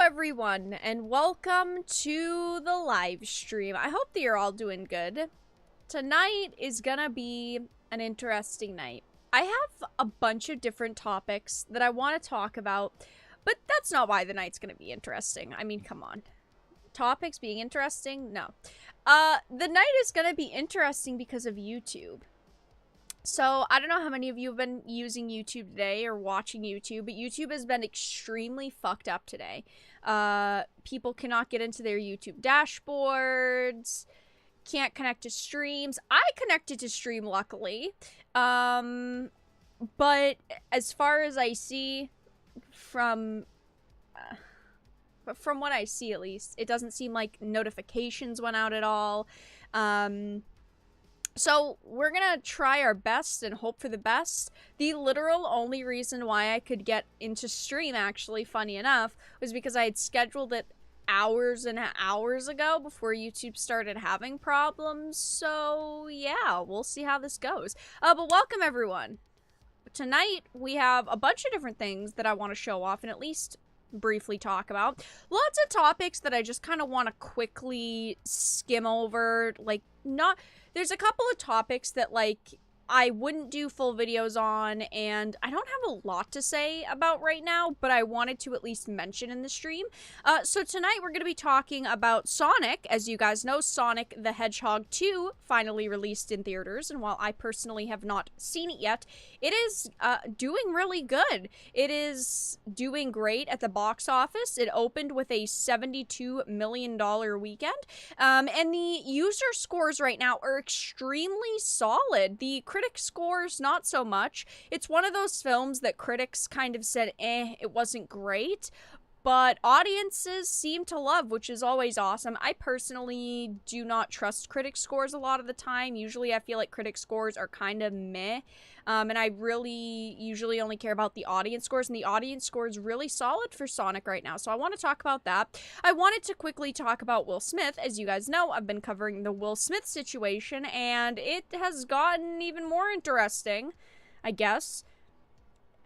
everyone, and welcome to the live stream. I hope that you're all doing good. Tonight is gonna be an interesting night. I have a bunch of different topics that I want to talk about, but that's not why the night's gonna be interesting. I mean, come on. Topics being interesting? No. The night is gonna be interesting because of YouTube. So, I don't know how many of you have been using YouTube today or watching YouTube, but YouTube has been extremely fucked up today. People cannot get into their YouTube dashboards, can't connect to streams. I connected to stream, luckily. But as far as I see, from what I see at least, it doesn't seem like notifications went out at all. So, we're gonna try our best and hope for the best. The literal only reason why I could get into stream, actually, funny enough, was because I had scheduled it hours and hours ago before YouTube started having problems. So, yeah, we'll see how this goes. But welcome, everyone. Tonight, we have a bunch of different things that I want to show off and at least briefly talk about. Lots of topics that I just kind of want to quickly skim over, there's a couple of topics that, I wouldn't do full videos on, and I don't have a lot to say about right now, but I wanted to at least mention in the stream. So tonight we're going to be talking about Sonic. As you guys know, Sonic the Hedgehog 2 finally released in theaters, and while I personally have not seen it yet, it is doing really good. It is doing great at the box office. It opened with a $72 million weekend, and the user scores right now are extremely solid. The critic scores, not so much. It's one of those films that critics kind of said, it wasn't great, but audiences seem to love, which is always awesome. I personally do not trust critic scores a lot of the time. Usually I feel like critic scores are kind of meh, and I really usually only care about the audience scores, and the audience score is really solid for Sonic right now, so I want to talk about that. I wanted to quickly talk about Will Smith. As you guys know, I've been covering the Will Smith situation, and it has gotten even more interesting, I guess.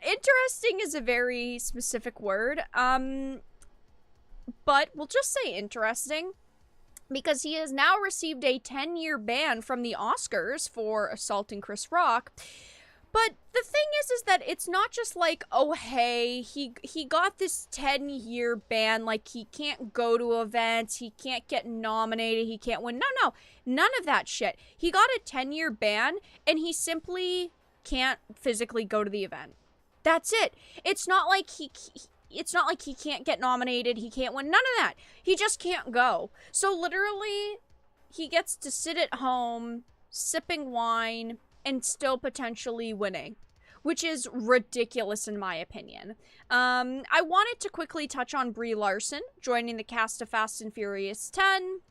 Interesting is a very specific word, but we'll just say interesting, because he has now received a 10-year ban from the Oscars for assaulting Chris Rock. But the thing is that it's not just like, oh hey, he got this 10-year ban, like he can't go to events, he can't get nominated, he can't win. No, none of that shit. He got a 10-year ban, and he simply can't physically go to the event. That's it. It's not like he can't get nominated, he can't win, none of that. He just can't go. So literally, he gets to sit at home, sipping wine, and still potentially winning, which is ridiculous in my opinion. I wanted to quickly touch on Brie Larson joining the cast of Fast and Furious 10.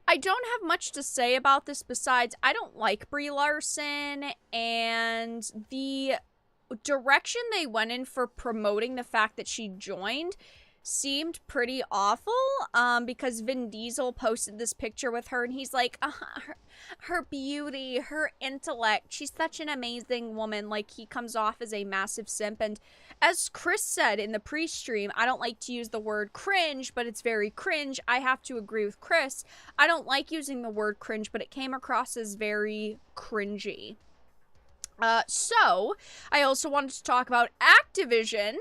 I don't have much to say about this besides I don't like Brie Larson, and the direction they went in for promoting the fact that she joined seemed pretty awful, because Vin Diesel posted this picture with her, and he's like, her beauty, her intellect, she's such an amazing woman. Like, he comes off as a massive simp, and as Chris said in the pre-stream, I don't like to use the word cringe, but it's very cringe. I have to agree with Chris. I don't like using the word cringe, but it came across as very cringy. So, I also wanted to talk about Activision.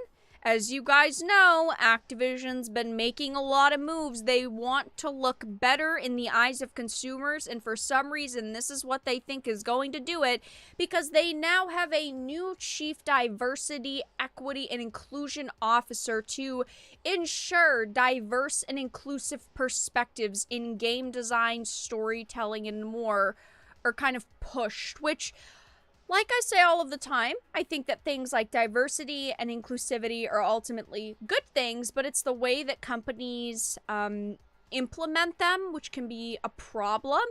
As you guys know, Activision's been making a lot of moves. They want to look better in the eyes of consumers, and for some reason, this is what they think is going to do it, because they now have a new chief diversity, equity, and inclusion officer to ensure diverse and inclusive perspectives in game design, storytelling, and more are kind of pushed, which, like I say all of the time, I think that things like diversity and inclusivity are ultimately good things, but it's the way that companies implement them, which can be a problem.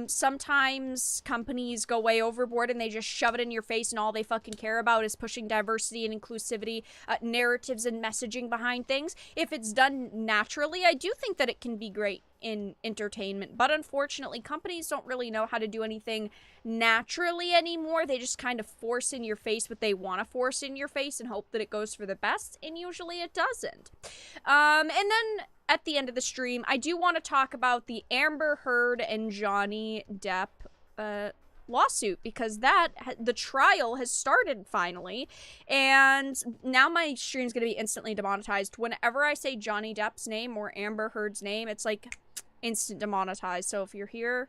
Sometimes companies go way overboard and they just shove it in your face, and all they fucking care about is pushing diversity and inclusivity, narratives and messaging behind things. If it's done naturally, I do think that it can be great in entertainment. But unfortunately, companies don't really know how to do anything naturally anymore. They just kind of force in your face what they want to force in your face and hope that it goes for the best, and usually it doesn't. And then at the end of the stream, I do want to talk about the Amber Heard and Johnny Depp lawsuit, because the trial has started finally, and now my stream's gonna be instantly demonetized. Whenever I say Johnny Depp's name or Amber Heard's name, it's like instant demonetized. So if you're here,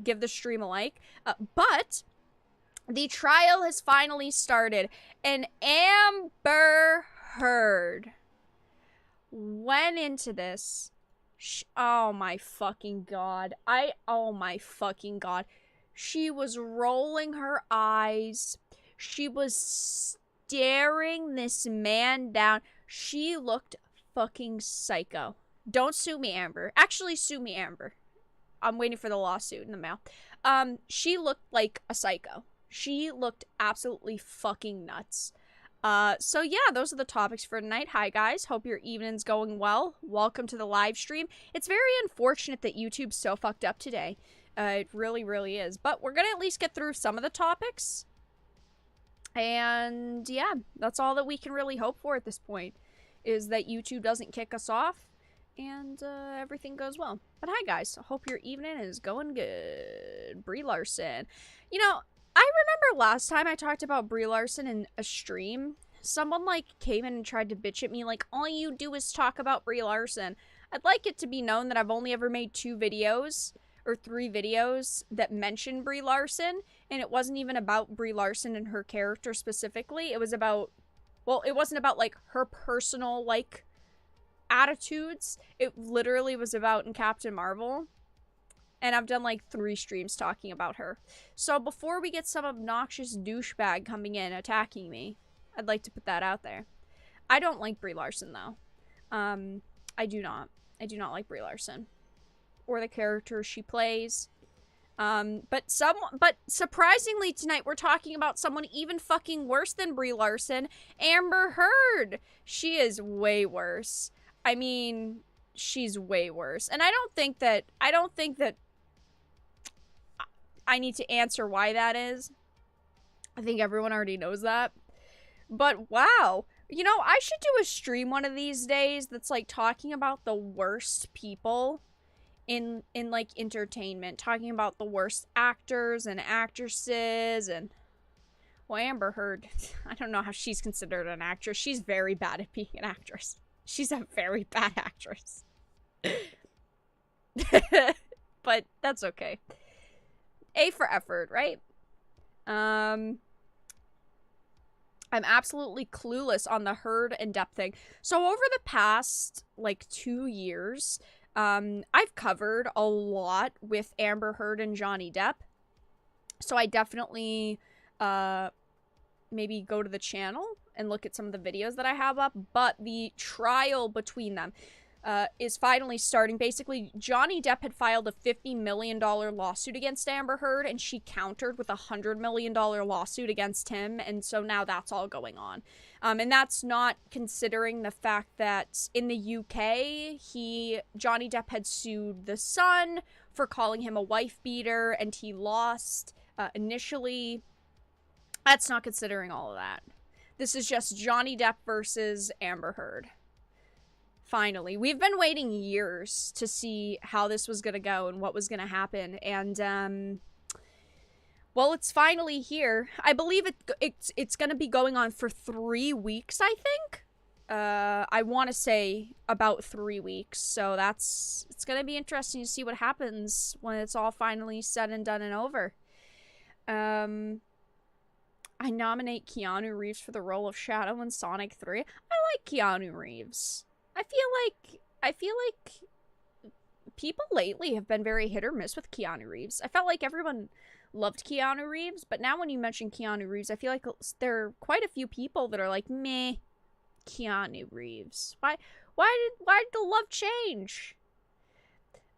give the stream a like. But the trial has finally started, and Amber Heard went into this. Oh my fucking god. Oh my fucking god. She was rolling her eyes. She was staring this man down. She looked fucking psycho. Don't sue me, Amber. Actually, sue me, Amber. I'm waiting for the lawsuit in the mail. She looked like a psycho. She looked absolutely fucking nuts. So yeah, those are the topics for tonight. Hi guys, hope your evening's going well. Welcome to the live stream. It's very unfortunate that YouTube's so fucked up today. It really, really is. But we're gonna at least get through some of the topics. And yeah, that's all that we can really hope for at this point, is that YouTube doesn't kick us off and everything goes well. But hi guys, hope your evening is going good. Brie Larson. You know, I remember last time I talked about Brie Larson in a stream, someone like came in and tried to bitch at me like, all you do is talk about Brie Larson. I'd like it to be known that I've only ever made 2 videos or 3 videos that mention Brie Larson, and it wasn't even about Brie Larson and her character specifically. It was about, well, it wasn't about like her personal like attitudes. It literally was about in Captain Marvel. And I've done like 3 streams talking about her. So before we get some obnoxious douchebag coming in attacking me, I'd like to put that out there. I don't like Brie Larson though. I do not. I do not like Brie Larson or the character she plays. But surprisingly tonight we're talking about someone even fucking worse than Brie Larson, Amber Heard. She is way worse. I mean, she's way worse. And I don't think that I need to answer why that is. I think everyone already knows that. But wow. You know, I should do a stream one of these days that's like talking about the worst people in like entertainment, talking about the worst actors and actresses. And well, Amber Heard, I don't know how she's considered an actress. She's very bad at being an actress. She's a very bad actress. But that's okay. A for effort, right? I'm absolutely clueless on the Heard and Depp thing. So over the past like 2 years, I've covered a lot with Amber Heard and Johnny Depp. So I definitely maybe go to the channel and look at some of the videos that I have up. But the trial between them is finally starting. Basically, Johnny Depp had filed a $50 million lawsuit against Amber Heard, and she countered with a $100 million lawsuit against him, and so now that's all going on. And that's not considering the fact that in the UK, Johnny Depp had sued The Sun for calling him a wife beater, and he lost initially. That's not considering all of that. This is just Johnny Depp versus Amber Heard. Finally. We've been waiting years to see how this was going to go and what was going to happen. And, well, it's finally here. I believe it's going to be going on for 3 weeks, I think. I want to say about 3 weeks. So it's going to be interesting to see what happens when it's all finally said and done and over. I nominate Keanu Reeves for the role of Shadow in Sonic 3. I like Keanu Reeves. I feel like people lately have been very hit or miss with Keanu Reeves. I felt like everyone loved Keanu Reeves, but now when you mention Keanu Reeves, I feel like there are quite a few people that are like, meh, Keanu Reeves. Why did the love change?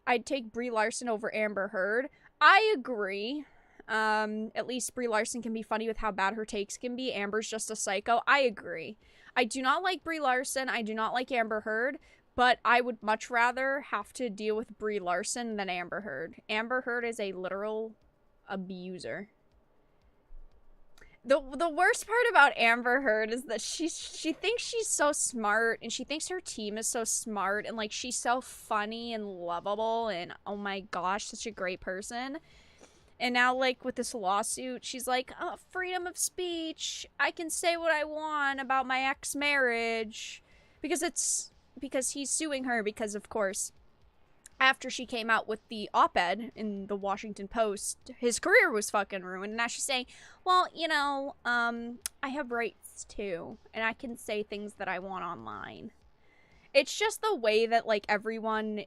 I'd take Brie Larson over Amber Heard. I agree. At least Brie Larson can be funny with how bad her takes can be. Amber's just a psycho. I agree. I do not like Brie Larson. I do not like Amber Heard. But I would much rather have to deal with Brie Larson than Amber Heard. Amber Heard is a literal abuser. The worst part about Amber Heard is that she thinks she's so smart, and she thinks her team is so smart, and like she's so funny and lovable, and oh my gosh, such a great person. And now, like, with this lawsuit, she's like, oh, freedom of speech. I can say what I want about my ex-marriage. Because he's suing her because, of course, after she came out with the op-ed in the Washington Post, his career was fucking ruined. And now she's saying, well, you know, I have rights too. And I can say things that I want online. It's just the way that, like, everyone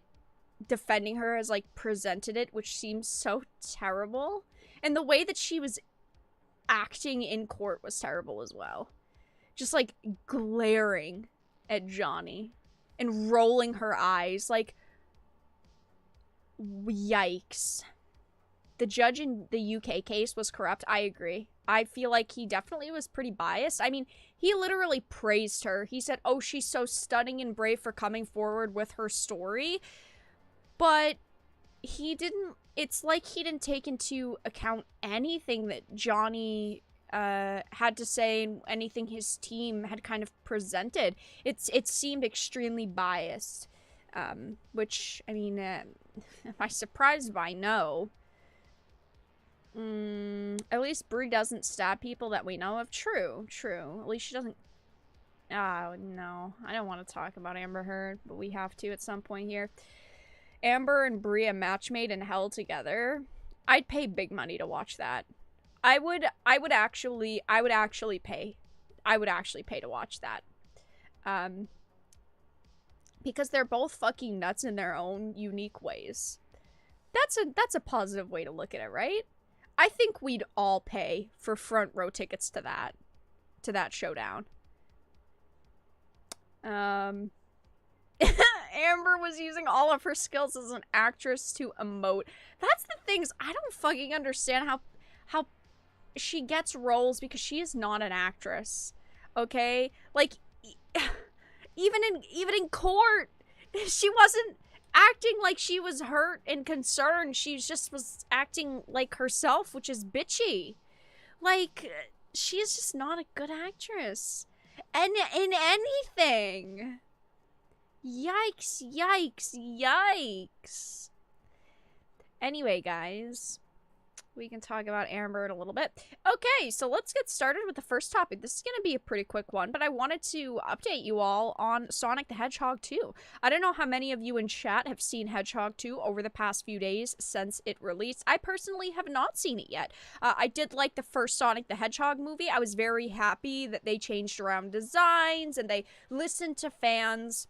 defending her has, like, presented it, which seems so terrible. And the way that she was acting in court was terrible as well. Just, like, glaring at Johnny and rolling her eyes. Like, yikes. The judge in the UK case was corrupt. I agree. I feel like he definitely was pretty biased. I mean, he literally praised her. He said, oh, she's so stunning and brave for coming forward with her story. But he didn't, it's like he didn't take into account anything that Johnny had to say and anything his team had kind of presented. It seemed extremely biased, which, I mean, am I surprised by? No. At least Brie doesn't stab people that we know of. True. At least she doesn't. Oh, no. I don't want to talk about Amber Heard, but we have to at some point here. Amber and Brie a match made in hell together. I'd pay big money to watch that. I would actually pay to watch that. Because they're both fucking nuts in their own unique ways. That's a positive way to look at it, right? I think we'd all pay for front row tickets to that showdown. Amber was using all of her skills as an actress to emote. That's the things I don't fucking understand how she gets roles because she is not an actress. Okay? Like even in court, she wasn't acting like she was hurt and concerned. She just was acting like herself, which is bitchy. Like, she is just not a good actress. And in anything. Yikes. Anyway, guys, we can talk about Amber in a little bit. Okay, so let's get started with the first topic. This is going to be a pretty quick one, but I wanted to update you all on Sonic the Hedgehog 2. I don't know how many of you in chat have seen Hedgehog 2 over the past few days since it released. I personally have not seen it yet. I did like the first Sonic the Hedgehog movie. I was very happy that they changed around designs and they listened to fans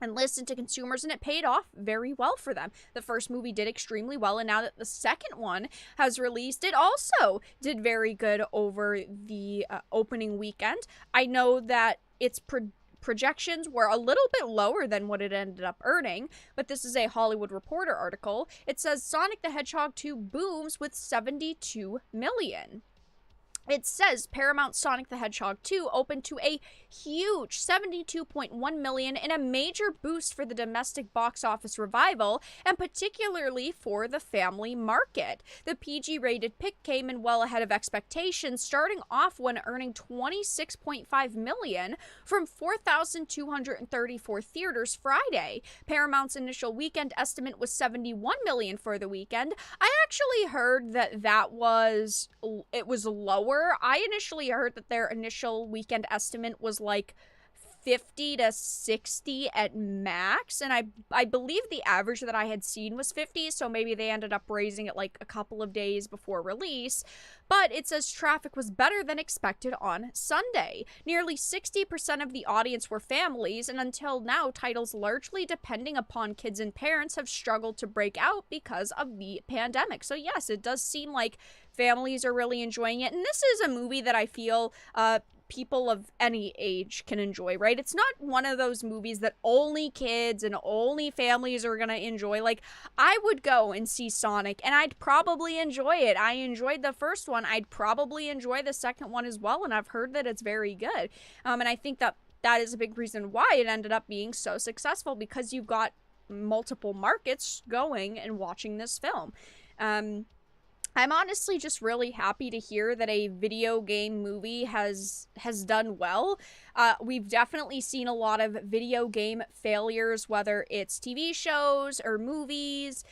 and listened to consumers, and it paid off very well for them. The first movie did extremely well, and now that the second one has released, it also did very good over the opening weekend. I know that its projections were a little bit lower than what it ended up earning, but this is a Hollywood Reporter article. It says Sonic the Hedgehog 2 booms with $72 million. It says Paramount's Sonic the Hedgehog 2 opened to a huge $72.1 million in a major boost for the domestic box office revival, and particularly for the family market. The PG-rated pick came in well ahead of expectations, starting off when earning $26.5 million from 4,234 theaters Friday. Paramount's initial weekend estimate was $71 million for the weekend. I actually heard that was lower. I initially heard that their initial weekend estimate was like 50 to 60 at max, and I believe the average that I had seen was 50, so maybe they ended up raising it like a couple of days before release. But it says traffic was better than expected on Sunday. Nearly 60% of the audience were families, and until now, titles largely depending upon kids and parents have struggled to break out because of the pandemic. So yes, it does seem like families are really enjoying it, and this is a movie that I feel people of any age can enjoy, right? It's not one of those movies that only kids and only families are gonna enjoy. Like, I would go and see Sonic, and I'd probably enjoy it. I enjoyed the first one. I'd probably enjoy the second one as well, and I've heard that it's very good. And I think that that is a big reason why it ended up being so successful, because you've got multiple markets going and watching this film. I'm honestly just really happy to hear that a video game movie has done well. We've definitely seen a lot of video game failures, whether it's TV shows or movies.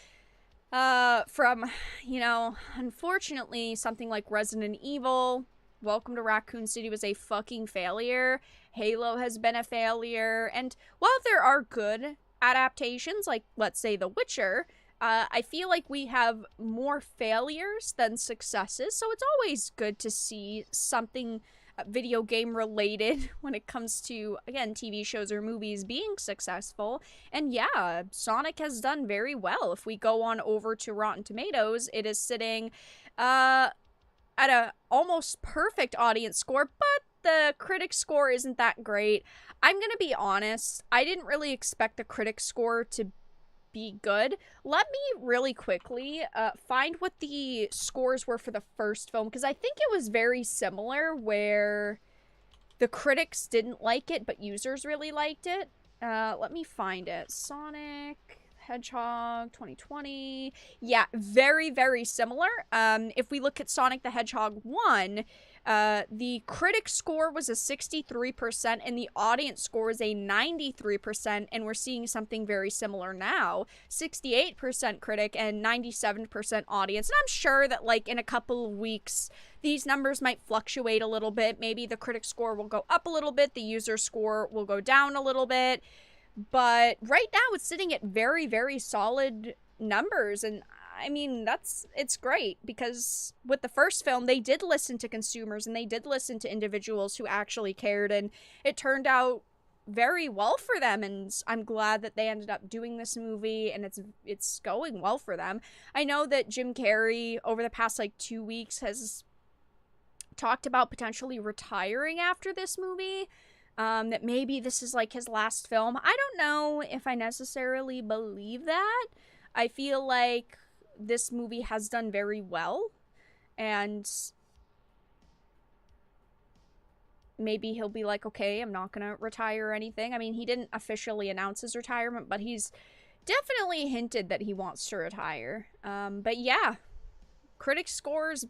From, you know, unfortunately, something like Resident Evil, Welcome to Raccoon City was a fucking failure. Halo has been a failure. And while there are good adaptations, like, let's say, The Witcher, I feel like we have more failures than successes, so it's always good to see something video game related when it comes to, again, TV shows or movies being successful. And yeah, Sonic has done very well. If we go on over to Rotten Tomatoes, it is sitting at a almost perfect audience score, but the critic score isn't that great. I'm gonna be honest, I didn't really expect the critic score to be good. Let me really quickly find what the scores were for the first film, because I think it was very similar, where the critics didn't like it but users really liked it. Let me find it. Sonic Hedgehog 2020. Yeah, very, very similar. If we look at Sonic the Hedgehog 1, the critic score was a 63% and the audience score is a 93%, and we're seeing something very similar now. 68% critic and 97% audience. And I'm sure that, like, in a couple of weeks, these numbers might fluctuate a little bit. Maybe the critic score will go up a little bit, the user score will go down a little bit. But right now it's sitting at very, very solid numbers, and I mean, it's great, because with the first film, they did listen to consumers and they did listen to individuals who actually cared, and it turned out very well for them, and I'm glad that they ended up doing this movie, and it's going well for them. I know that Jim Carrey, over the past, like, 2 weeks, has talked about potentially retiring after this movie, that maybe this is, like, his last film. I don't know if I necessarily believe that. I feel like this movie has done very well, and maybe he'll be like, okay, I'm not gonna retire or anything. I mean, he didn't officially announce his retirement, but he's definitely hinted that he wants to retire. But yeah, critic scores,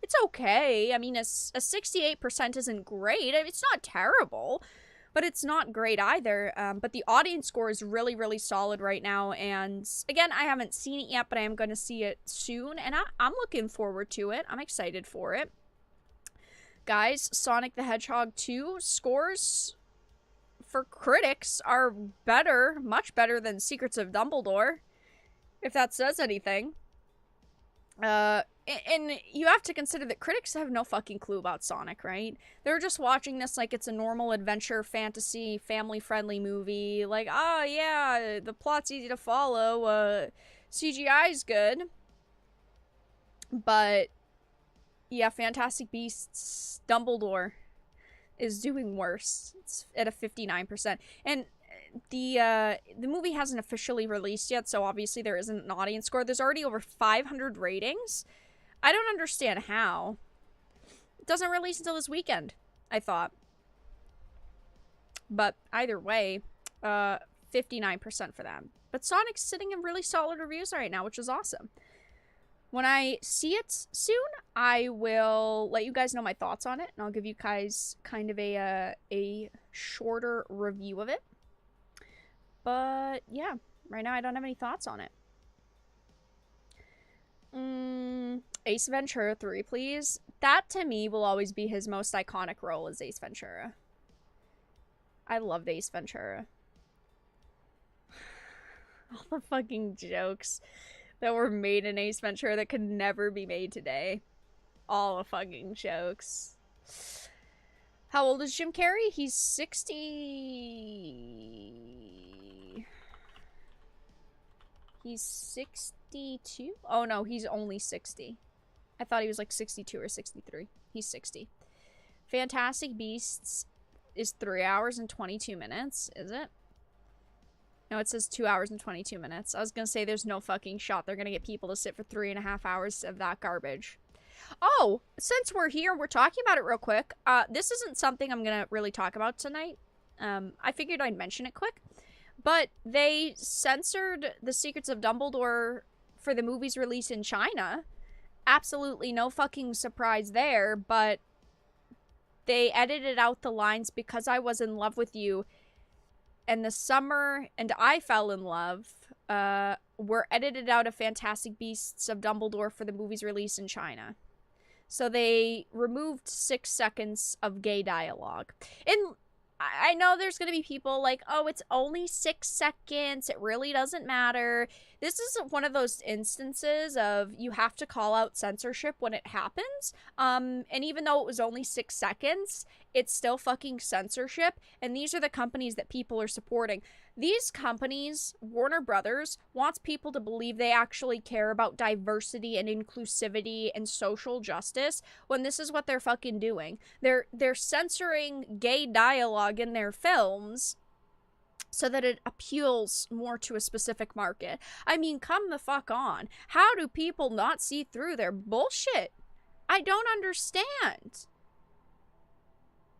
it's okay. I mean, a 68% isn't great. It's not terrible, but it's not great either. But the audience score is really, really solid right now. And again, I haven't seen it yet, but I am going to see it soon. And I'm looking forward to it. I'm excited for it. Guys, Sonic the Hedgehog 2 scores for critics are better, much better than Secrets of Dumbledore, if that says anything. And you have to consider that critics have no fucking clue about Sonic, right? They're just watching this like it's a normal adventure, fantasy, family-friendly movie. Like, oh yeah, the plot's easy to follow, CGI's good. But, yeah, Fantastic Beasts Dumbledore is doing worse. It's at a 59%. And the movie hasn't officially released yet, so obviously there isn't an audience score. There's already over 500 ratings. I don't understand how. It doesn't release until this weekend, I thought. But either way, 59% for them. But Sonic's sitting in really solid reviews right now, which is awesome. When I see it soon, I will let you guys know my thoughts on it, and I'll give you guys kind of a shorter review of it. But yeah, right now I don't have any thoughts on it. Ace Ventura 3, please. That, to me, will always be his most iconic role as Ace Ventura. I loved Ace Ventura. All the fucking jokes that were made in Ace Ventura that could never be made today. All the fucking jokes. How old is Jim Carrey? He's 60... He's 62? Oh no, he's only 60. I thought he was like 62 or 63. He's 60. Fantastic Beasts is 3 hours and 22 minutes, is it? No, it says 2 hours and 22 minutes. I was gonna say there's no fucking shot they're gonna get people to sit for 3.5 hours of that garbage. Oh, since we're here, we're talking about it real quick. This isn't something I'm gonna really talk about tonight. I figured I'd mention it quick. But they censored The Secrets of Dumbledore for the movie's release in China. Absolutely no fucking surprise there, but they edited out the lines "because I was in love with you" and "the summer and I fell in love" were edited out of Fantastic Beasts of Dumbledore for the movie's release in China. So they removed 6 seconds of gay dialogue. And I know there's going to be people like, oh, it's only 6 seconds. It really doesn't matter. This is one of those instances of you have to call out censorship when it happens. And even though it was only 6 seconds, it's still fucking censorship. And these are the companies that people are supporting. These companies, Warner Brothers, wants people to believe they actually care about diversity and inclusivity and social justice when this is what they're fucking doing. They're censoring gay dialogue in their films so that it appeals more to a specific market. I mean, come the fuck on. How do people not see through their bullshit? I don't understand.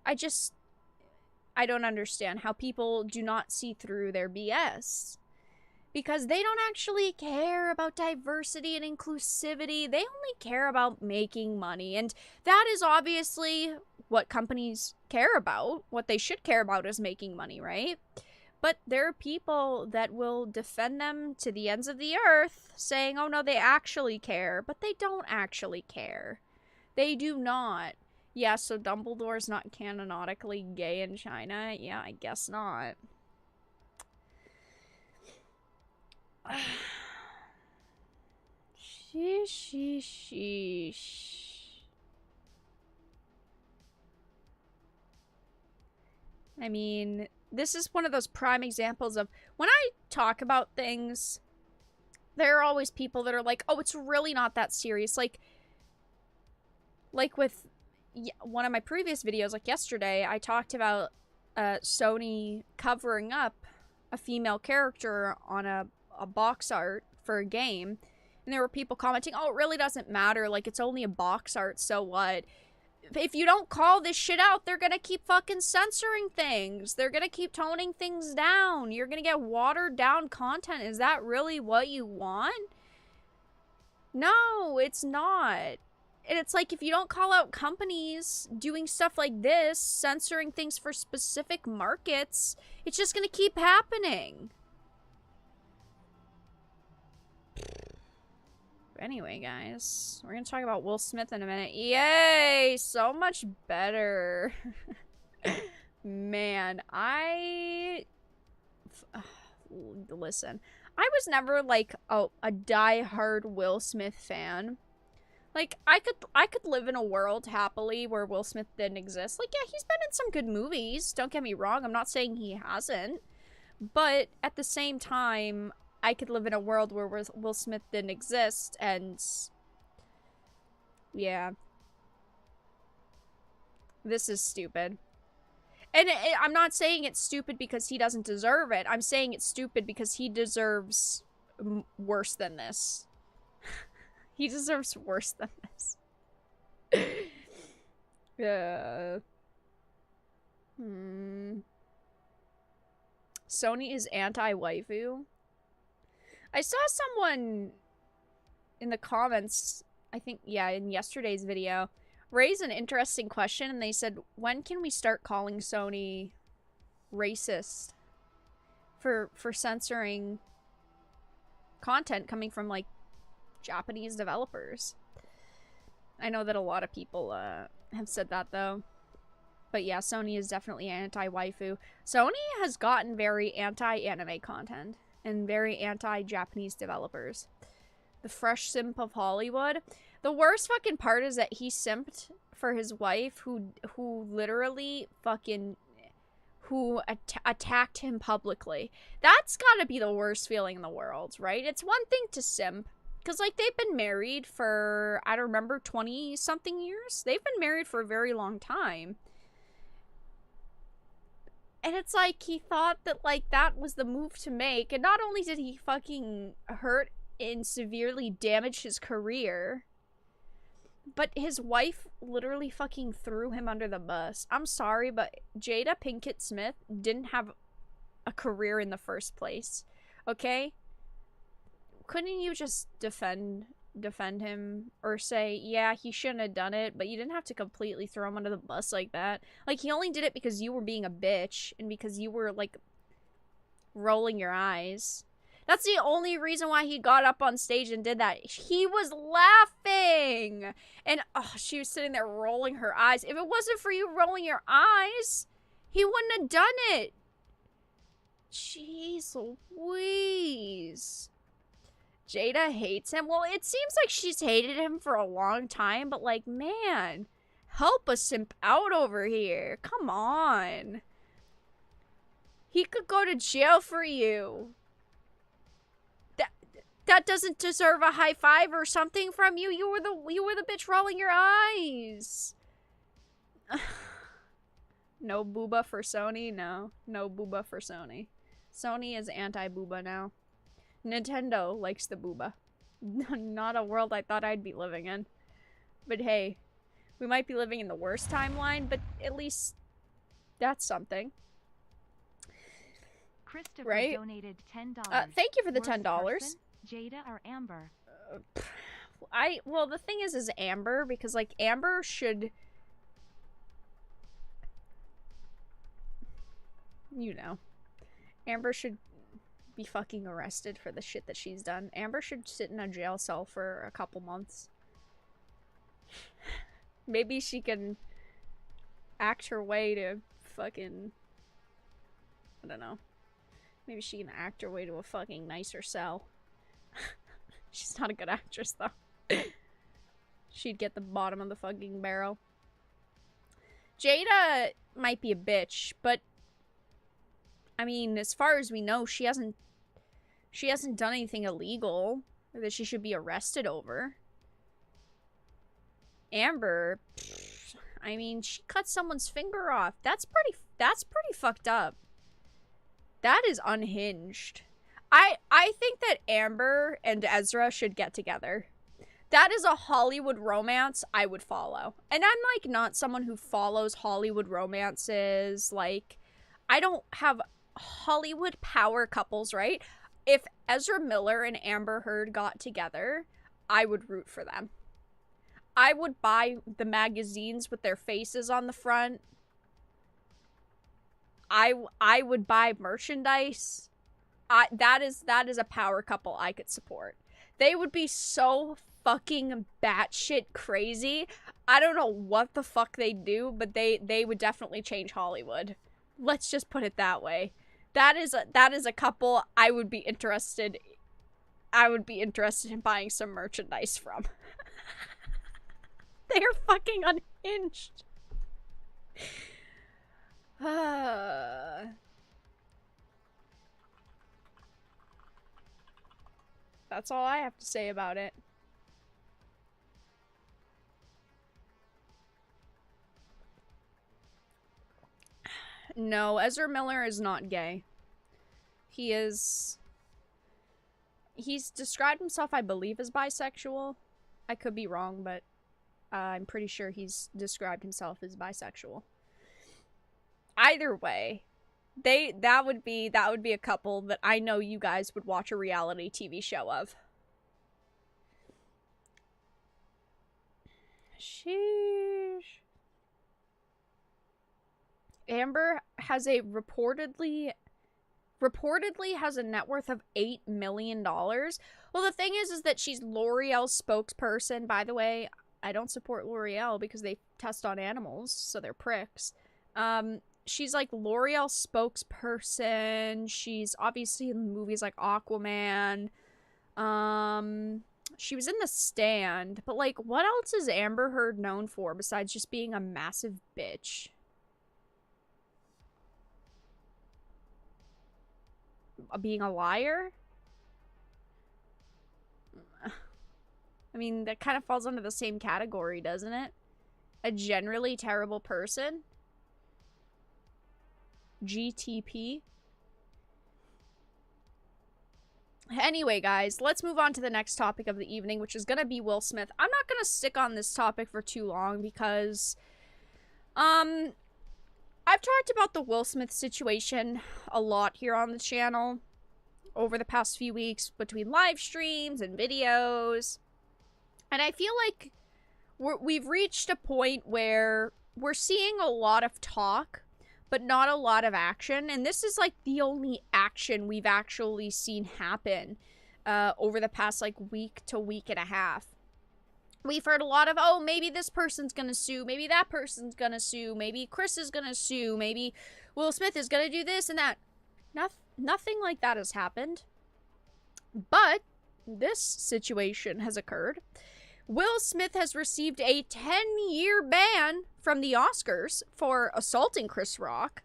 I don't understand how people do not see through their BS. Because they don't actually care about diversity and inclusivity. They only care about making money. And that is obviously what companies care about. What they should care about is making money, right? But there are people that will defend them to the ends of the earth, saying, oh no, they actually care. But they don't actually care. They do not. Yeah, so Dumbledore's not canonically gay in China? Yeah, I guess not. Sheesh. I mean, this is one of those prime examples of when I talk about things, there are always people that are like, oh, it's really not that serious. Like with one of my previous videos, like yesterday, I talked about Sony covering up a female character on a box art for a game, and there were people commenting, oh, it really doesn't matter, like, it's only a box art, so what? If you don't call this shit out, they're gonna keep fucking censoring things. They're gonna keep toning things down. You're gonna get watered down content. Is that really what you want? No, it's not. And it's like, if you don't call out companies doing stuff like this, censoring things for specific markets, it's just gonna keep happening. Anyway, guys, we're gonna talk about Will Smith in a minute. Yay! So much better. Man, listen, I was never, like, a die-hard Will Smith fan. Like, I could live in a world happily where Will Smith didn't exist. Like, yeah, he's been in some good movies. Don't get me wrong. I'm not saying he hasn't. But at the same time, I could live in a world where Will Smith didn't exist, and yeah. This is stupid. And I'm not saying it's stupid because he doesn't deserve it. I'm saying it's stupid because he deserves worse than this. He deserves worse than this. Sony is anti-waifu. I saw someone in the comments, I think, yeah, in yesterday's video, raise an interesting question, and they said, when can we start calling Sony racist for censoring content coming from, like, Japanese developers? I know that a lot of people have said that, though. But yeah, Sony is definitely anti-waifu. Sony has gotten very anti-anime content and very anti-Japanese developers. The fresh simp of Hollywood. The worst fucking part is that he simped for his wife, who literally fucking attacked him publicly. That's gotta be the worst feeling in the world, right? It's one thing to simp, because, like, they've been married for, I don't remember, 20-something years? They've been married for a very long time. And it's like, he thought that, like, that was the move to make, and not only did he fucking hurt and severely damage his career, But his wife literally fucking threw him under the bus. I'm sorry, but Jada Pinkett Smith didn't have a career in the first place. Okay? Couldn't you just defend him or say, yeah, he shouldn't have done it, but you didn't have to completely throw him under the bus like that? Like, he only did it because you were being a bitch and because you were, like, rolling your eyes. That's the only reason why he got up on stage and did that. He was laughing. And, oh, she was sitting there rolling her eyes. If it wasn't for you rolling your eyes, he wouldn't have done it. Jeez Louise. Jada hates him. Well, it seems like she's hated him for a long time, but, like, man, help a simp out over here. Come on. He could go to jail for you. That doesn't deserve a high five or something from you. You were the bitch rolling your eyes. No booba for Sony? No. No booba for Sony. Sony is anti-booba now. Nintendo likes the booba. Not a world I thought I'd be living in. But hey, we might be living in the worst timeline, but at least that's something. Christopher right? Donated $10. Thank you for the $10. Jada or Amber? Well, the thing is Amber, because, like, Amber should, you know, Amber should be fucking arrested for the shit that she's done. Amber should sit in a jail cell for a couple months. Maybe she can act her way to fucking, I don't know. Maybe she can act her way to a fucking nicer cell. She's not a good actress, though. She'd get the bottom of the fucking barrel. Jada might be a bitch, but I mean, as far as we know, she hasn't done anything illegal that she should be arrested over. Amber, I mean, she cut someone's finger off. That's pretty fucked up. That is unhinged. I think that Amber and Ezra should get together. That is a Hollywood romance I would follow. And I'm, like, not someone who follows Hollywood romances. Like, I don't have Hollywood power couples, right? If Ezra Miller and Amber Heard got together, I would root for them. I would buy the magazines with their faces on the front. I would buy merchandise. That is a power couple I could support. They would be so fucking batshit crazy. I don't know what the fuck they do, but they would definitely change Hollywood. Let's just put it that way. That is a couple I would be interested in buying some merchandise from. They are fucking unhinged. That's all I have to say about it. No, Ezra Miller is not gay. He's described himself, I believe, as bisexual. I could be wrong, but I'm pretty sure he's described himself as bisexual. Either way, that would be a couple that I know you guys would watch a reality TV show of. Sheesh. Amber has reportedly has a net worth of $8 million. Well, the thing is that she's L'Oreal's spokesperson. By the way, I don't support L'Oreal because they test on animals, so they're pricks. She's like L'Oreal's spokesperson. She's obviously in movies like Aquaman. She was in The Stand, but like, what else is Amber Heard known for besides just being a massive bitch? Being a liar? I mean, that kind of falls under the same category, doesn't it? A generally terrible person? GTP? Anyway, guys, let's move on to the next topic of the evening, which is going to be Will Smith. I'm not going to stick on this topic for too long because, I've talked about the Will Smith situation a lot here on the channel over the past few weeks between live streams and videos. And I feel like we've reached a point where we're seeing a lot of talk, but not a lot of action. And this is like the only action we've actually seen happen over the past like week to week and a half. We've heard a lot of, oh, maybe this person's gonna sue, maybe that person's gonna sue, maybe Chris is gonna sue, maybe Will Smith is gonna do this and that. Nothing like that has happened. But this situation has occurred. Will Smith has received a 10-year ban from the Oscars for assaulting Chris Rock,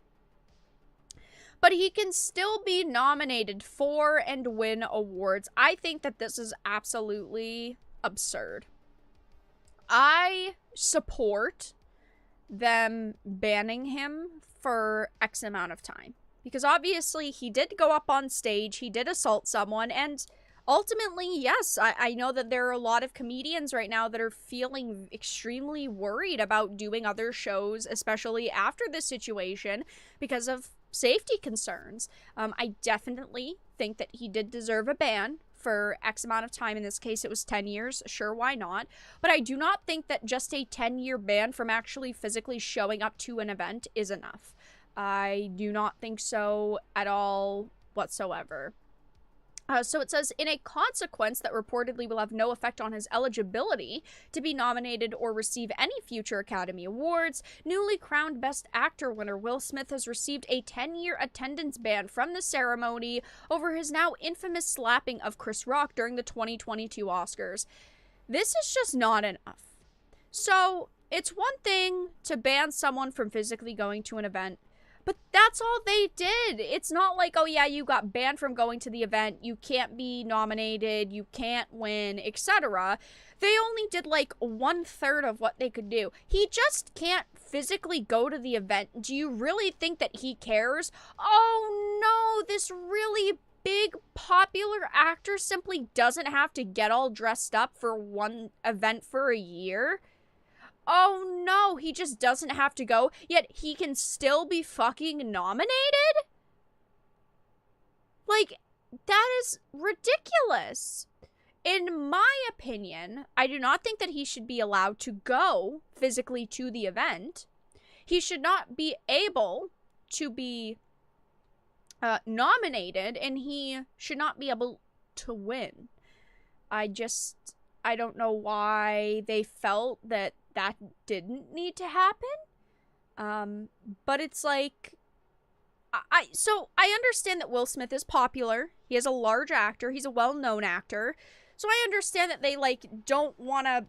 but he can still be nominated for and win awards. I think that this is absolutely absurd. I support them banning him for X amount of time, because obviously he did go up on stage, he did assault someone, and ultimately, yes, I know that there are a lot of comedians right now that are feeling extremely worried about doing other shows, especially after this situation, because of safety concerns. I definitely think that he did deserve a ban for X amount of time. In this case, it was 10 years. Sure, why not? But I do not think that just a 10-year ban from actually physically showing up to an event is enough. I do not think so at all whatsoever. So it says, in a consequence that reportedly will have no effect on his eligibility to be nominated or receive any future Academy Awards, newly crowned Best Actor winner Will Smith has received a 10-year attendance ban from the ceremony over his now infamous slapping of Chris Rock during the 2022 Oscars. This is just not enough. So, it's one thing to ban someone from physically going to an event, but that's all they did. It's not like, oh yeah, you got banned from going to the event, you can't be nominated, you can't win, etc. They only did like 1/3 of what they could do. He just can't physically go to the event. Do you really think that he cares? Oh no, this really big popular actor simply doesn't have to get all dressed up for one event for a year? Oh no, he just doesn't have to go, yet he can still be fucking nominated? Like, that is ridiculous. In my opinion, I do not think that he should be allowed to go physically to the event. He should not be able to be nominated, and he should not be able to win. I don't know why they felt that didn't need to happen. But it's like, so I understand that Will Smith is popular. He is a large actor. He's a well-known actor. So I understand that they, like, don't want to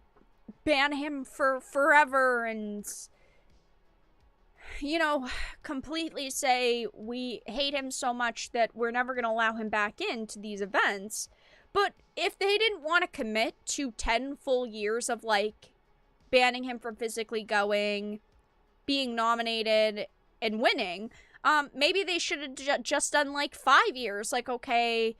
ban him for forever and, you know, completely say we hate him so much that we're never going to allow him back into these events. But if they didn't want to commit to 10 full years of, like, banning him from physically going, being nominated, and winning, maybe they should have just done, like, 5 years. Like, okay,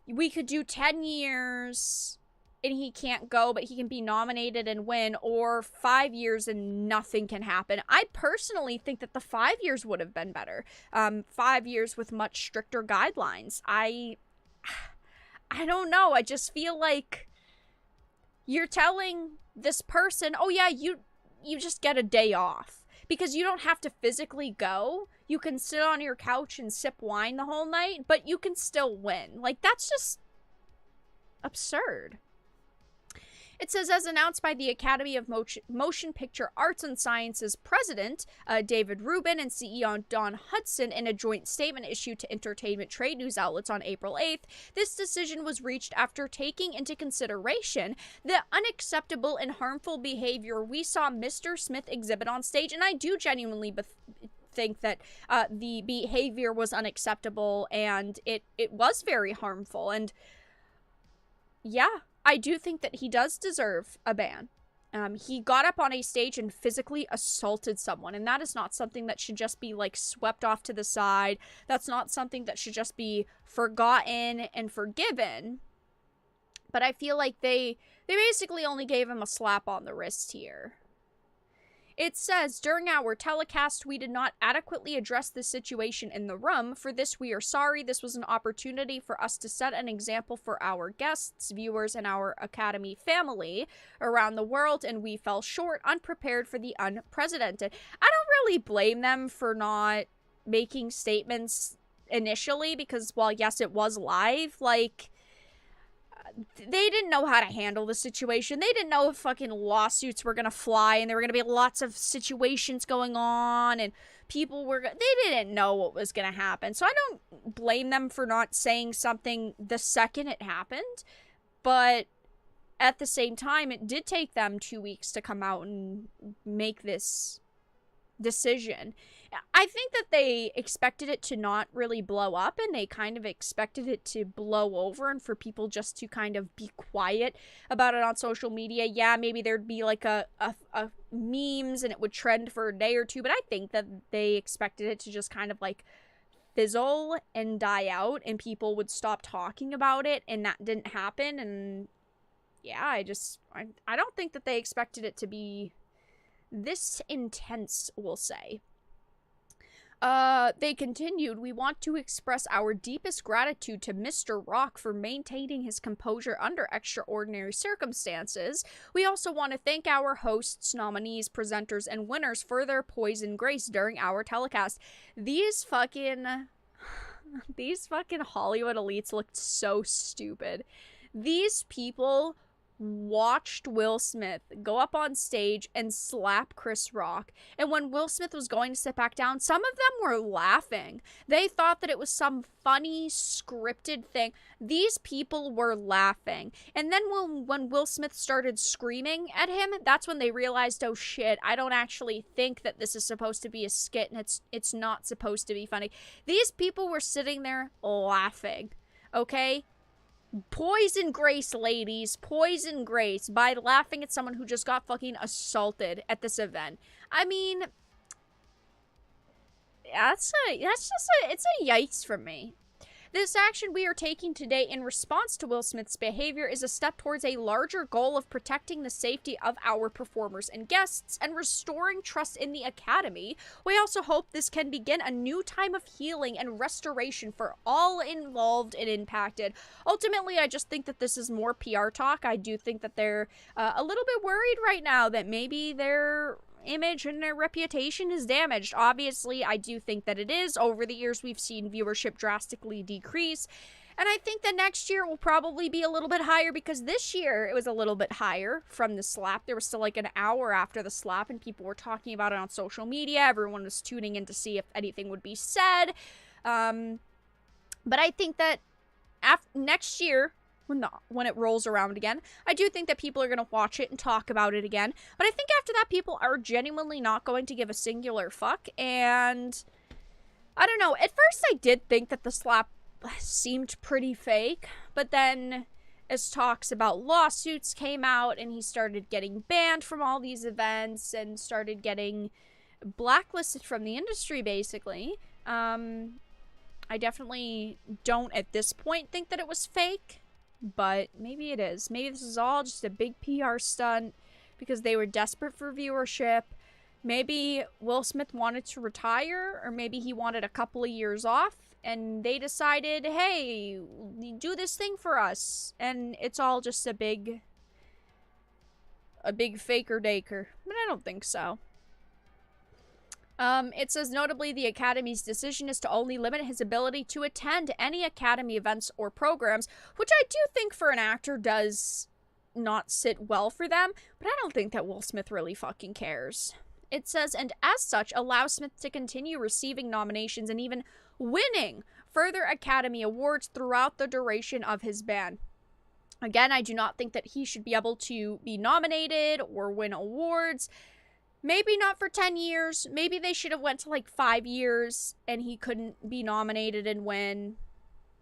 we could do 10 years, and he can't go, but he can be nominated and win, or 5 years and nothing can happen. I personally think that the 5 years would have been better. 5 years with much stricter guidelines. I don't know. I just feel like you're telling this person, oh yeah, you just get a day off because you don't have to physically go. You can sit on your couch and sip wine the whole night, but you can still win. Like, that's just absurd. It says, as announced by the Academy of Motion Picture Arts and Sciences president, David Rubin, and CEO Don Hudson, in a joint statement issued to entertainment trade news outlets on April 8th, this decision was reached after taking into consideration the unacceptable and harmful behavior we saw Mr. Smith exhibit on stage. And I do genuinely think that the behavior was unacceptable and it was very harmful. And yeah, I do think that he does deserve a ban. He got up on a stage and physically assaulted someone, and that is not something that should just be like swept off to the side. That's not something that should just be forgotten and forgiven. But I feel like they basically only gave him a slap on the wrist here. It says, during our telecast, we did not adequately address the situation in the room. For this, we are sorry. This was an opportunity for us to set an example for our guests, viewers, and our Academy family around the world, and we fell short, unprepared for the unprecedented. I don't really blame them for not making statements initially, because while, yes, it was live, like, they didn't know how to handle the situation. They didn't know if fucking lawsuits were gonna fly and there were gonna be lots of situations going on and people were... They didn't know what was gonna happen. So I don't blame them for not saying something the second it happened. But at the same time, it did take them 2 weeks to come out and make this decision. I think that they expected it to not really blow up, and they kind of expected it to blow over and for people just to kind of be quiet about it on social media. Yeah, maybe there'd be like a memes and it would trend for a day or two, but I think that they expected it to just kind of like fizzle and die out and people would stop talking about it, and that didn't happen. And yeah, I don't think that they expected it to be this intense, we'll say. They continued, we want to express our deepest gratitude to Mr. Rock for maintaining his composure under extraordinary circumstances. We also want to thank our hosts, nominees, presenters, and winners for their poise and grace during our telecast. These fucking Hollywood elites looked so stupid. These people watched Will Smith go up on stage and slap Chris Rock, and when Will Smith was going to sit back down, some of them were laughing. They thought that it was some funny scripted thing. These people were laughing, and then when Will Smith started screaming at him, that's when they realized, oh shit, I don't actually think that this is supposed to be a skit, and it's not supposed to be funny. These people were sitting there laughing, okay? Poise and grace, ladies. Poise and grace by laughing at someone who just got fucking assaulted at this event. I mean, it's a yikes for me. This action we are taking today in response to Will Smith's behavior is a step towards a larger goal of protecting the safety of our performers and guests and restoring trust in the Academy. We also hope this can begin a new time of healing and restoration for all involved and impacted. Ultimately, I just think that this is more PR talk. I do think that they're a little bit worried right now that maybe their image and their reputation is damaged. Obviously, I do think that it is. Over the years, we've seen viewership drastically decrease, and I think that next year will probably be a little bit higher, because this year it was a little bit higher from the slap. There was still like an hour after the slap, and people were talking about it on social media. Everyone was tuning in to see if anything would be said. But I think that next year, when it rolls around again, I do think that people are going to watch it and talk about it again. But I think after that, people are genuinely not going to give a singular fuck. And I don't know. At first, I did think that the slap seemed pretty fake. But then as talks about lawsuits came out and he started getting banned from all these events and started getting blacklisted from the industry, basically, I definitely don't at this point think that it was fake. But maybe it is. Maybe this is all just a big PR stunt because they were desperate for viewership. Maybe Will Smith wanted to retire, or maybe he wanted a couple of years off, and they decided, hey, do this thing for us. And it's all just a big faker-daker. But I don't think so. It says, notably, the Academy's decision is to only limit his ability to attend any Academy events or programs, which I do think for an actor does not sit well for them, but I don't think that Will Smith really fucking cares. It says, and as such, allows Smith to continue receiving nominations and even winning further Academy Awards throughout the duration of his ban. Again, I do not think that he should be able to be nominated or win awards. Maybe not for 10 years. Maybe they should have went to like 5 years and he couldn't be nominated and win.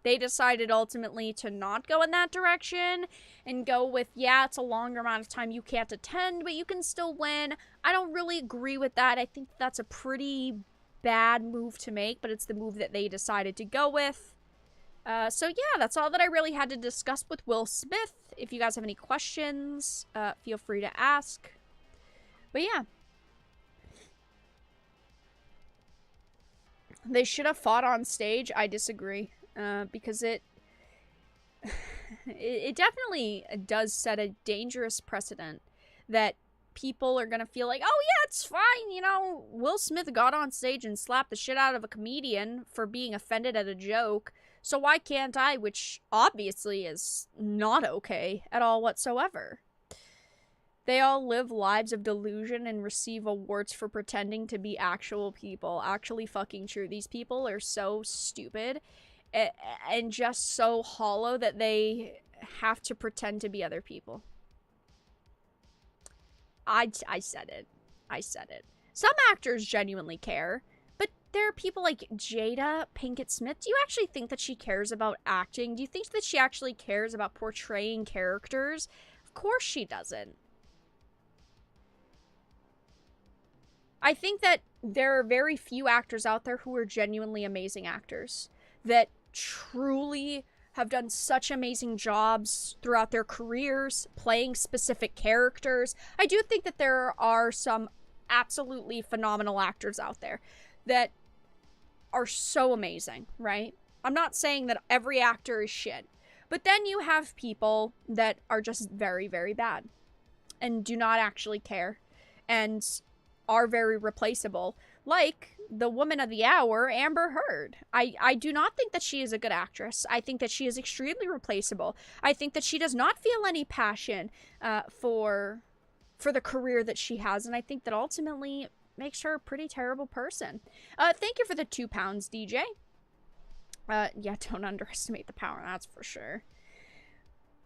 They decided ultimately to not go in that direction and go with, yeah, it's a longer amount of time you can't attend, but you can still win. I don't really agree with that. I think that's a pretty bad move to make, but it's the move that they decided to go with. So yeah, that's all that I really had to discuss with Will Smith. If you guys have any questions, feel free to ask. But yeah. They should have fought on stage. I disagree. Because it definitely does set a dangerous precedent that people are gonna feel like, oh yeah, it's fine, you know, Will Smith got on stage and slapped the shit out of a comedian for being offended at a joke, so why can't I? Which obviously is not okay at all whatsoever. They all live lives of delusion and receive awards for pretending to be actual people. Actually fucking true. These people are so stupid and just so hollow that they have to pretend to be other people. I said it. I said it. Some actors genuinely care, but there are people like Jada Pinkett Smith. Do you actually think that she cares about acting? Do you think that she actually cares about portraying characters? Of course she doesn't. I think that there are very few actors out there who are genuinely amazing actors that truly have done such amazing jobs throughout their careers playing specific characters. I do think that there are some absolutely phenomenal actors out there that are so amazing, right? I'm not saying that every actor is shit, but then you have people that are just very, very bad and do not actually care and are very replaceable, like the woman of the hour, Amber Heard. I do not think that she is a good actress. I think that she is extremely replaceable. I think that she does not feel any passion for the career that she has, and I think that ultimately makes her a pretty terrible person. Thank you for the £2, DJ. Yeah, don't underestimate the power, that's for sure.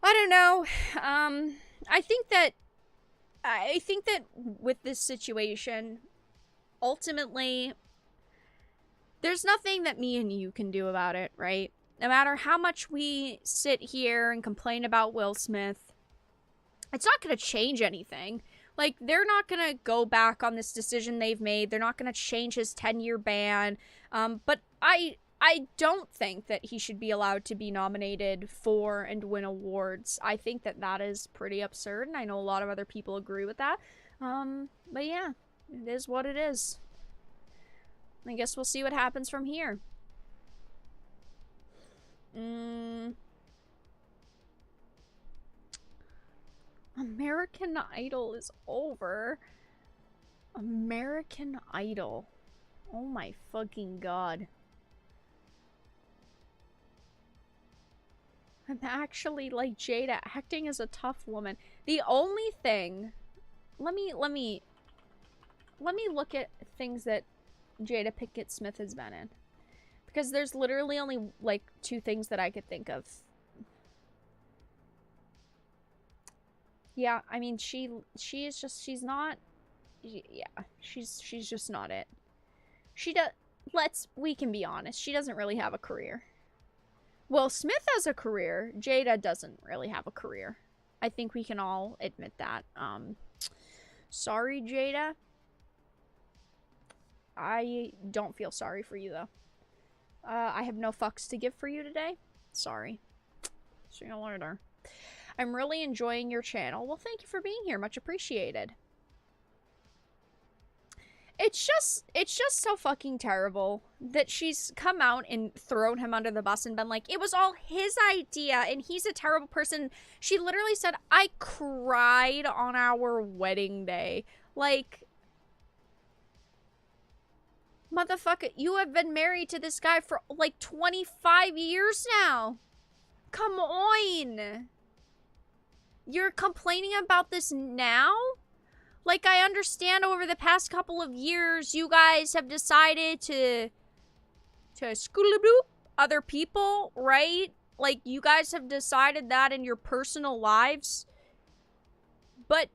I don't know. I think that with this situation, ultimately, there's nothing that me and you can do about it, right? No matter how much we sit here and complain about Will Smith, it's not going to change anything. Like, they're not going to go back on this decision they've made. They're not going to change his 10-year ban. But I don't think that he should be allowed to be nominated for and win awards. I think that that is pretty absurd, and I know a lot of other people agree with that. But yeah, it is what it is. I guess we'll see what happens from here. American Idol is over. American Idol. Oh my fucking god. I'm actually like Jada, acting as a tough woman. The only thing, let me look at things that Jada Pinkett Smith has been in, because there's literally only like 2 things that I could think of. Yeah, I mean she's not. Yeah, she's just not it. We can be honest. She doesn't really have a career. Will Smith has a career. Jada doesn't really have a career. I think we can all admit that. Sorry, Jada. I don't feel sorry for you, though. I have no fucks to give for you today. Sorry. See you later. I'm really enjoying your channel. Well, thank you for being here. Much appreciated. It's just so fucking terrible that she's come out and thrown him under the bus and been like, it was all his idea and he's a terrible person. She literally said, I cried on our wedding day. Like, motherfucker, you have been married to this guy for like 25 years now. Come on. You're complaining about this now? Like, I understand over the past couple of years, you guys have decided to school-a-bloop other people, right? Like, you guys have decided that in your personal lives. But,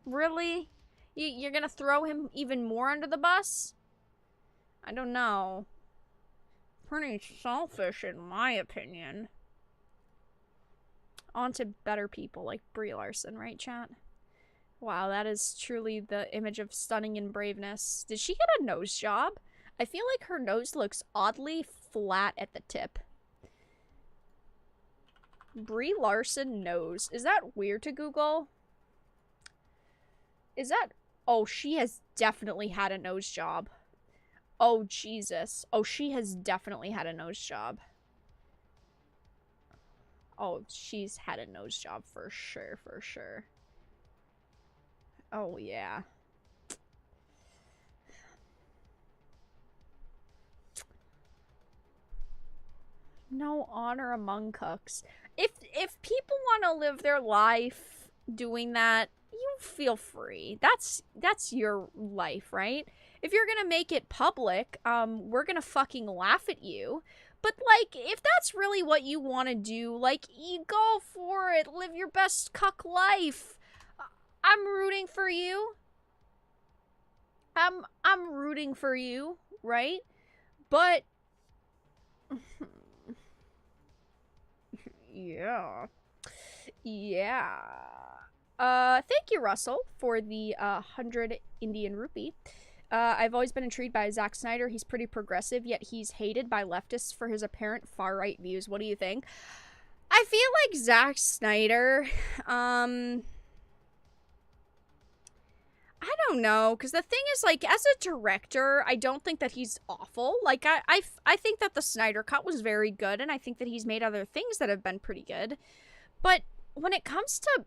really? You're gonna throw him even more under the bus? I don't know. pretty selfish in my opinion. On to better people like Brie Larson, right, chat? Wow, that is truly the image of stunning and braveness. Did she get a nose job? I feel like her nose looks oddly flat at the tip. Brie Larson nose. Is that weird to Google? Is that... Oh, she has definitely had a nose job. Oh, Jesus. Oh, she has definitely had a nose job. Oh, she's had a nose job for sure, for sure. Oh, yeah. No honor among cooks. If people want to live their life doing that, you feel free. That's your life, right? If you're gonna make it public, we're gonna fucking laugh at you. But, like, if that's really what you want to do, like, you go for it. Live your best cuck life. I'm rooting for you. I'm rooting for you, right? But... yeah. Yeah. Thank you, Russell, for the 100 Indian rupee. I've always been intrigued by Zack Snyder. He's pretty progressive, yet he's hated by leftists for his apparent far-right views. What do you think? I feel like Zack Snyder, I don't know, because the thing is, like, as a director, I don't think that he's awful. Like, I think that the Snyder Cut was very good, and I think that he's made other things that have been pretty good. But when it comes to,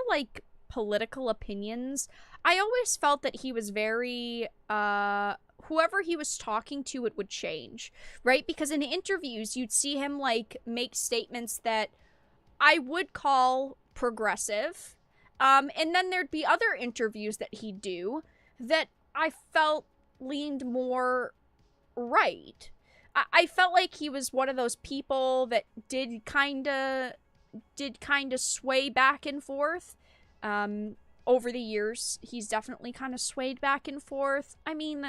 like, political opinions, I always felt that he was very, whoever he was talking to, it would change, right? Because in interviews, you'd see him, like, make statements that I would call progressive. And then there'd be other interviews that he'd do that I felt leaned more right. I felt like he was one of those people that did kind of sway back and forth. Over the years, he's definitely kind of swayed back and forth. I mean,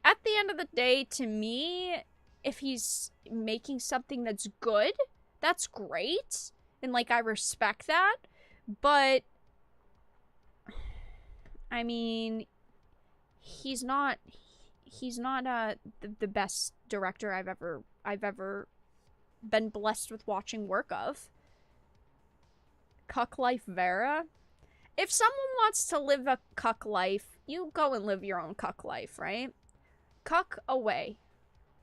at the end of the day, to me, if he's making something that's good, that's great. And, like, I respect that. But... I mean, he's not the best director I've ever been blessed with watching work of. Cuck life Vera? If someone wants to live a cuck life, you go and live your own cuck life, right? Cuck away.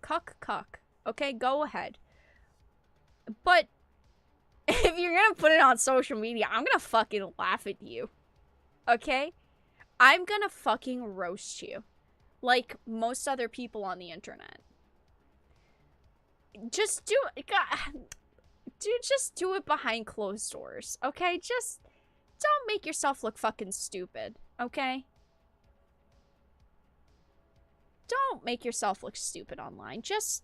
Cuck. Okay, go ahead. But if you're gonna put it on social media, I'm gonna fucking laugh at you. Okay? I'm gonna fucking roast you. Like most other people on the internet. Just do it. Dude, just do it behind closed doors, okay? Just don't make yourself look fucking stupid, okay? Don't make yourself look stupid online. Just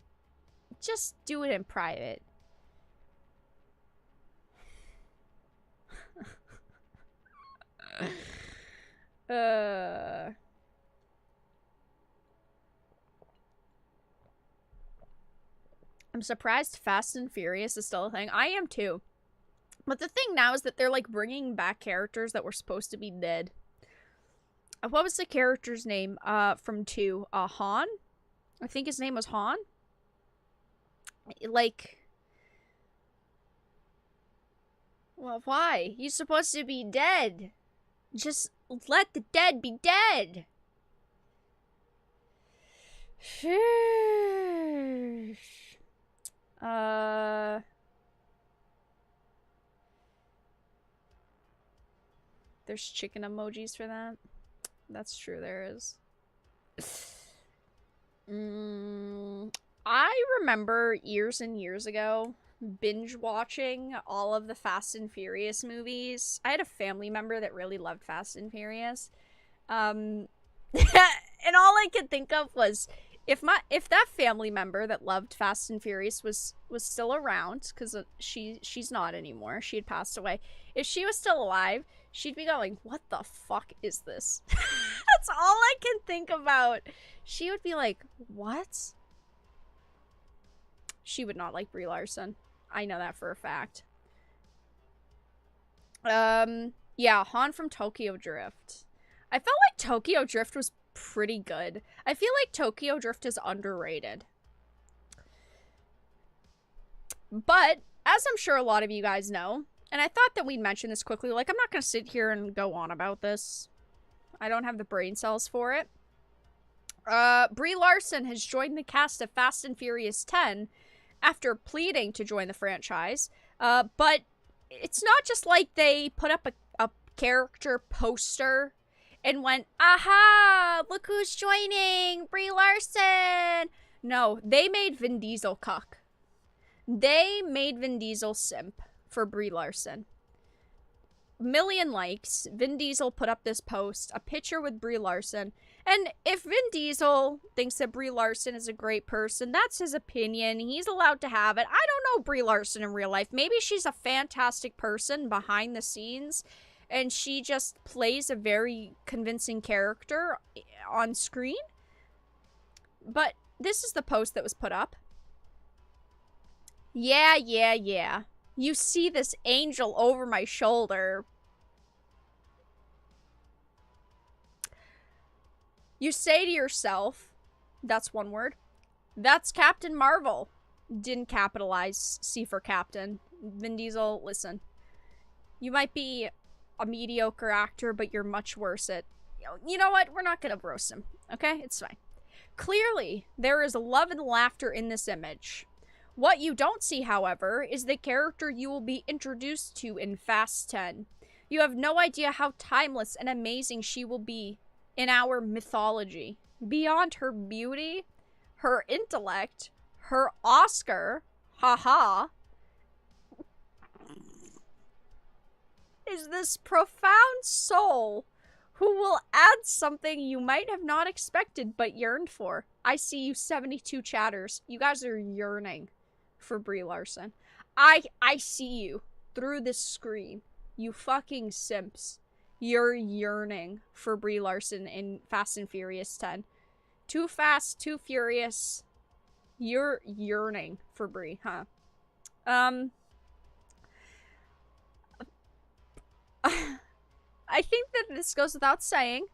do it in private. I'm surprised Fast and Furious is still a thing. I am too. But the thing now is that they're, like, bringing back characters that were supposed to be dead. What was the character's name from 2? Han? I think his name was Han? Like... Well, why? He's supposed to be dead. Just let the dead be dead. There's chicken emojis for that. That's true, there is. I remember years and years ago binge watching all of the Fast and Furious movies. I had a family member that really loved Fast and Furious. And all I could think of was if that family member that loved Fast and Furious was still around, because she's not anymore. She had passed away. If she was still alive, she'd be going, "What the fuck is this?" That's all I can think about. She would be like, "What? She would not like Brie Larson. I know that for a fact. Yeah, Han from Tokyo Drift. I felt like Tokyo Drift was pretty good. I feel like Tokyo Drift is underrated. But, as I'm sure a lot of you guys know, and I thought that we'd mention this quickly, like, I'm not going to sit here and go on about this. I don't have the brain cells for it. Brie Larson has joined the cast of Fast and Furious 10 after pleading to join the franchise. But it's not just like they put up a character poster and went, aha, look who's joining, Brie Larson. No, they made Vin Diesel cuck. They made Vin Diesel simp for Brie Larson. Million likes. Vin Diesel put up this post, a picture with Brie Larson. And if Vin Diesel thinks that Brie Larson is a great person, that's his opinion. He's allowed to have it. I don't know Brie Larson in real life. Maybe she's a fantastic person behind the scenes, and she just plays a very convincing character on screen. But this is the post that was put up. Yeah. You see this angel over my shoulder. You say to yourself, that's one word, that's Captain Marvel. Didn't capitalize C for Captain. Vin Diesel, listen. You might be a mediocre actor, but you're much worse at... You know what? We're not gonna roast him, okay? It's fine. Clearly, there is love and laughter in this image. What you don't see, however, is the character you will be introduced to in Fast 10. You have no idea how timeless and amazing she will be in our mythology. Beyond her beauty, her intellect, her Oscar, haha, is this profound soul who will add something you might have not expected but yearned for. I see you 72 chatters. You guys are yearning for Brie Larson. I see you through this screen. You fucking simps. You're yearning for Brie Larson in Fast and Furious 10. Too fast, too furious. You're yearning for Brie, huh? I think that this goes without saying,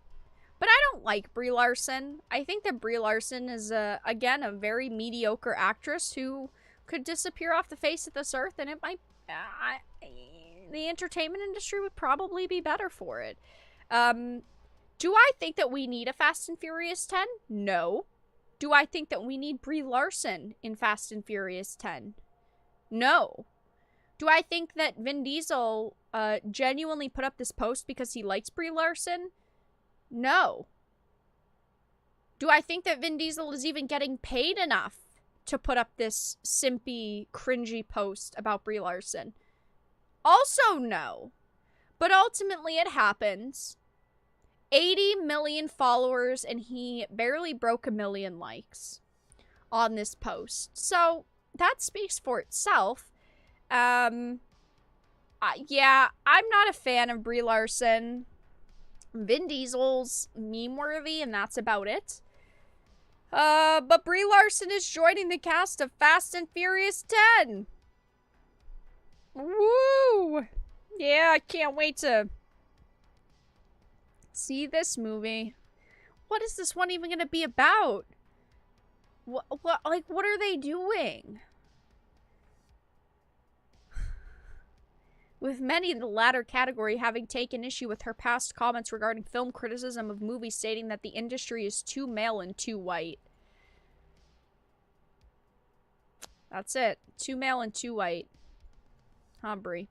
but I don't like Brie Larson. I think that Brie Larson is, again, a very mediocre actress who could disappear off the face of this earth, and it might... the entertainment industry would probably be better for it. Do I think that we need a Fast and Furious 10? No. Do I think that we need Brie Larson in Fast and Furious 10? No. Do I think that Vin Diesel genuinely put up this post because he likes Brie Larson? No. Do I think that Vin Diesel is even getting paid enough to put up this simpy, cringy post about Brie Larson? Also no. But ultimately it happens. 80 million followers, and he barely broke 1 million likes on this post. So that speaks for itself. Yeah, I'm not a fan of Brie Larson. Vin Diesel's meme-worthy, and that's about it. But Brie Larson is joining the cast of Fast and Furious 10. Woo! Yeah, I can't wait to see this movie. What is this one even gonna be about? What are they doing? With many in the latter category having taken issue with her past comments regarding film criticism of movies, stating that the industry is too male and too white. That's it. Too male and too white. Huh, Brie?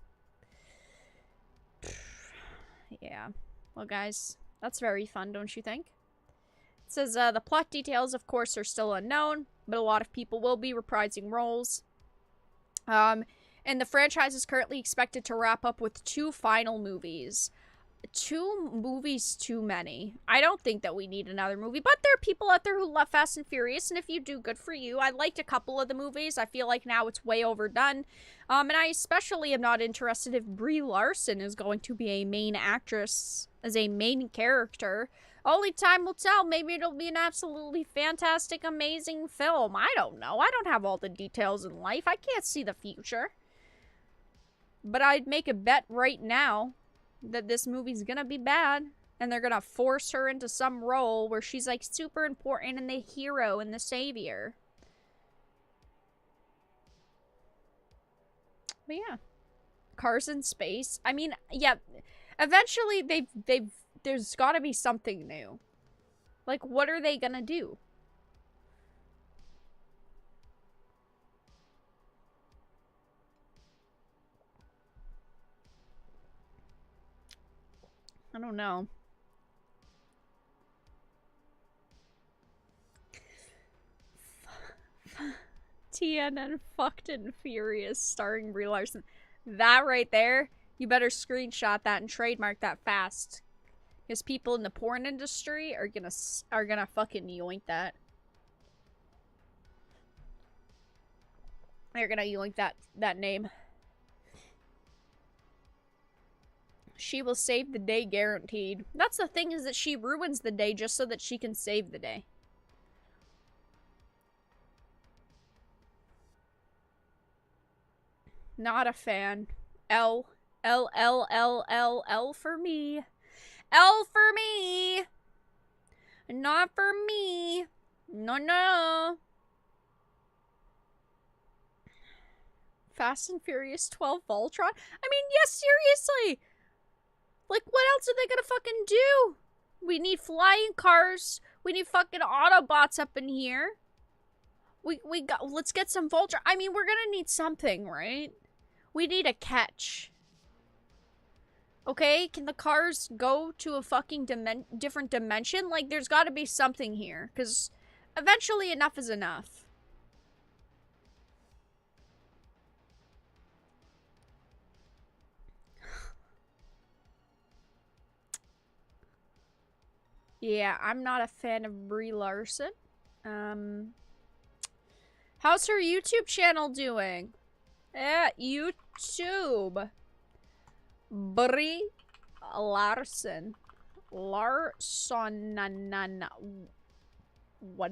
Yeah. Well, guys, that's very fun, don't you think? It says, the plot details, of course, are still unknown, but a lot of people will be reprising roles. And the franchise is currently expected to wrap up with 2 final movies. 2 movies too many. I don't think that we need another movie, but there are people out there who love Fast and Furious, and if you do, good for you. I liked a couple of the movies. I feel like now it's way overdone. And I especially am not interested if Brie Larson is going to be a main actress as a main character. Only time will tell. Maybe it'll be an absolutely fantastic, amazing film. I don't know. I don't have all the details in life. I can't see the future. But I'd make a bet right now that this movie's gonna be bad. And they're gonna force her into some role where she's like super important and the hero and the savior. But yeah. Cars in space. I mean, yeah. Eventually there's gotta be something new. Like, what are they gonna do? I don't know. TNN Fucked and Furious starring Brie Larson. That right there, you better screenshot that and trademark that fast. Because people in the porn industry are gonna fucking yoink that. They're gonna yoink that name. She will save the day, guaranteed. That's the thing, is that she ruins the day just so that she can save the day. Not a fan. L for me. L for me. Not for me. No. Fast and Furious 12 Voltron? I mean, yes, seriously. Like, what else are they gonna fucking do? We need flying cars. We need fucking Autobots up in here. Let's get some Voltron. I mean, we're gonna need something, right? We need a catch. Okay, can the cars go to a fucking different dimension? Like, there's gotta be something here. Because eventually enough is enough. Yeah, I'm not a fan of Brie Larson. How's her YouTube channel doing? YouTube. Brie Larson. What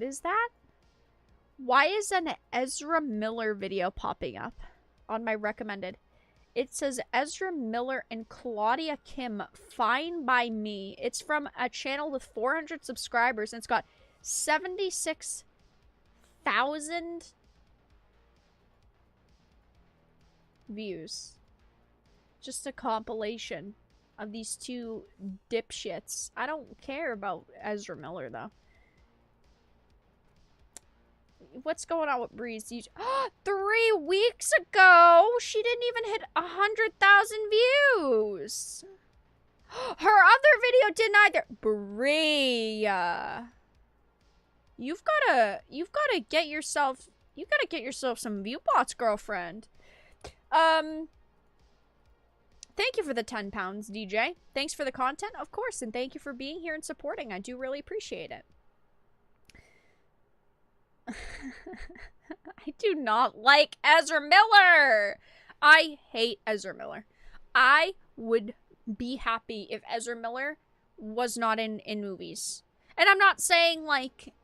is that? Why is an Ezra Miller video popping up on my recommended? It says Ezra Miller and Claudia Kim, Fine by Me. It's from a channel with 400 subscribers, and it's got 76,000 views. Just a compilation of these two dipshits. I don't care about Ezra Miller, though. What's going on with Bree's YouTube? 3 weeks ago, she didn't even hit 100,000 views. Her other video didn't either. Bree, you've gotta get yourself some viewbots, girlfriend. Thank you for the 10 pounds, DJ. Thanks for the content, of course, and thank you for being here and supporting. I do really appreciate it. I do not like Ezra Miller. I hate Ezra Miller. I would be happy if Ezra Miller was not in movies. And I'm not saying like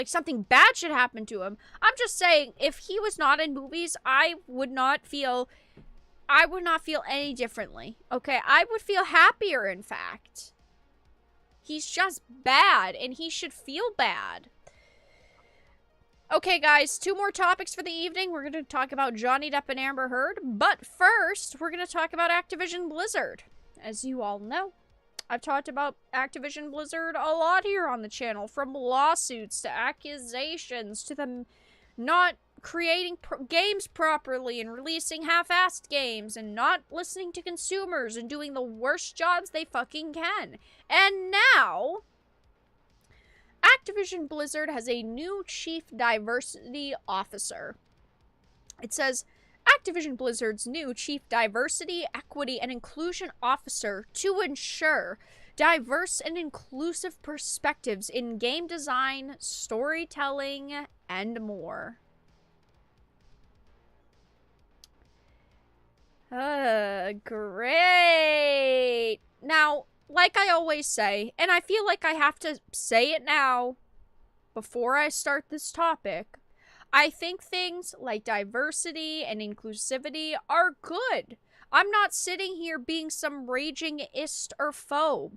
something bad should happen to him. I'm just saying if he was not in movies, I would not feel any differently. Okay? I would feel happier, in fact. He's just bad, and he should feel bad. Okay, guys, 2 more topics for the evening. We're going to talk about Johnny Depp and Amber Heard, but first, we're going to talk about Activision Blizzard. As you all know, I've talked about Activision Blizzard a lot here on the channel, from lawsuits to accusations to them not creating games properly and releasing half-assed games and not listening to consumers and doing the worst jobs they fucking can. And now Activision Blizzard has a new chief diversity officer. It says, Activision Blizzard's new chief diversity, equity, and inclusion officer to ensure diverse and inclusive perspectives in game design, storytelling, and more. Great. Now, like I always say, and I feel like I have to say it now before I start this topic, I think things like diversity and inclusivity are good. I'm not sitting here being some raging ist or phobe.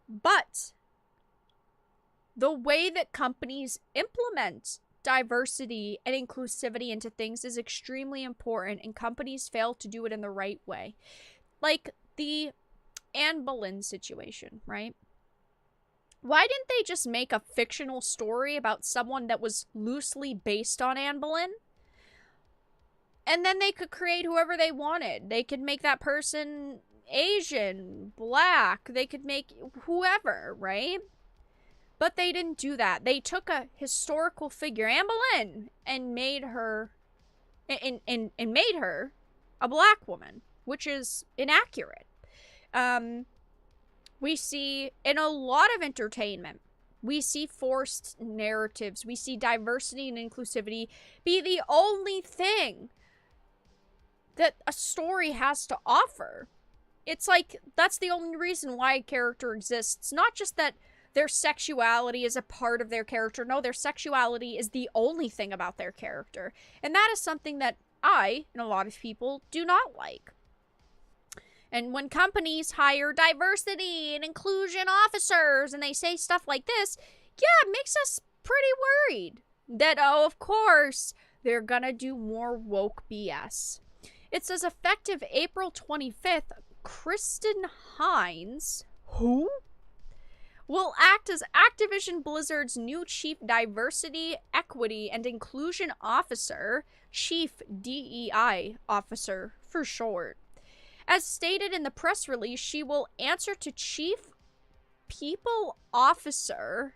But the way that companies implement diversity and inclusivity into things is extremely important, and companies fail to do it in the right way. Like the Anne Boleyn situation, right? Why didn't they just make a fictional story about someone that was loosely based on Anne Boleyn? And then they could create whoever they wanted. They could make that person Asian, black, they could make whoever, right? But they didn't do that. They took a historical figure, Anne Boleyn, and made her and made her a black woman, which is inaccurate. We see in a lot of entertainment, we see forced narratives. We see diversity and inclusivity be the only thing that a story has to offer. It's like, that's the only reason why a character exists. Not just that their sexuality is a part of their character. No, their sexuality is the only thing about their character. And that is something that I, and a lot of people, do not like. And when companies hire diversity and inclusion officers and they say stuff like this, yeah, it makes us pretty worried that, oh, of course, they're gonna do more woke BS. It says effective April 25th, Kristen Hines, who? Will act as Activision Blizzard's new Chief Diversity, Equity, and Inclusion Officer, Chief DEI Officer for short. As stated in the press release, she will answer to Chief People Officer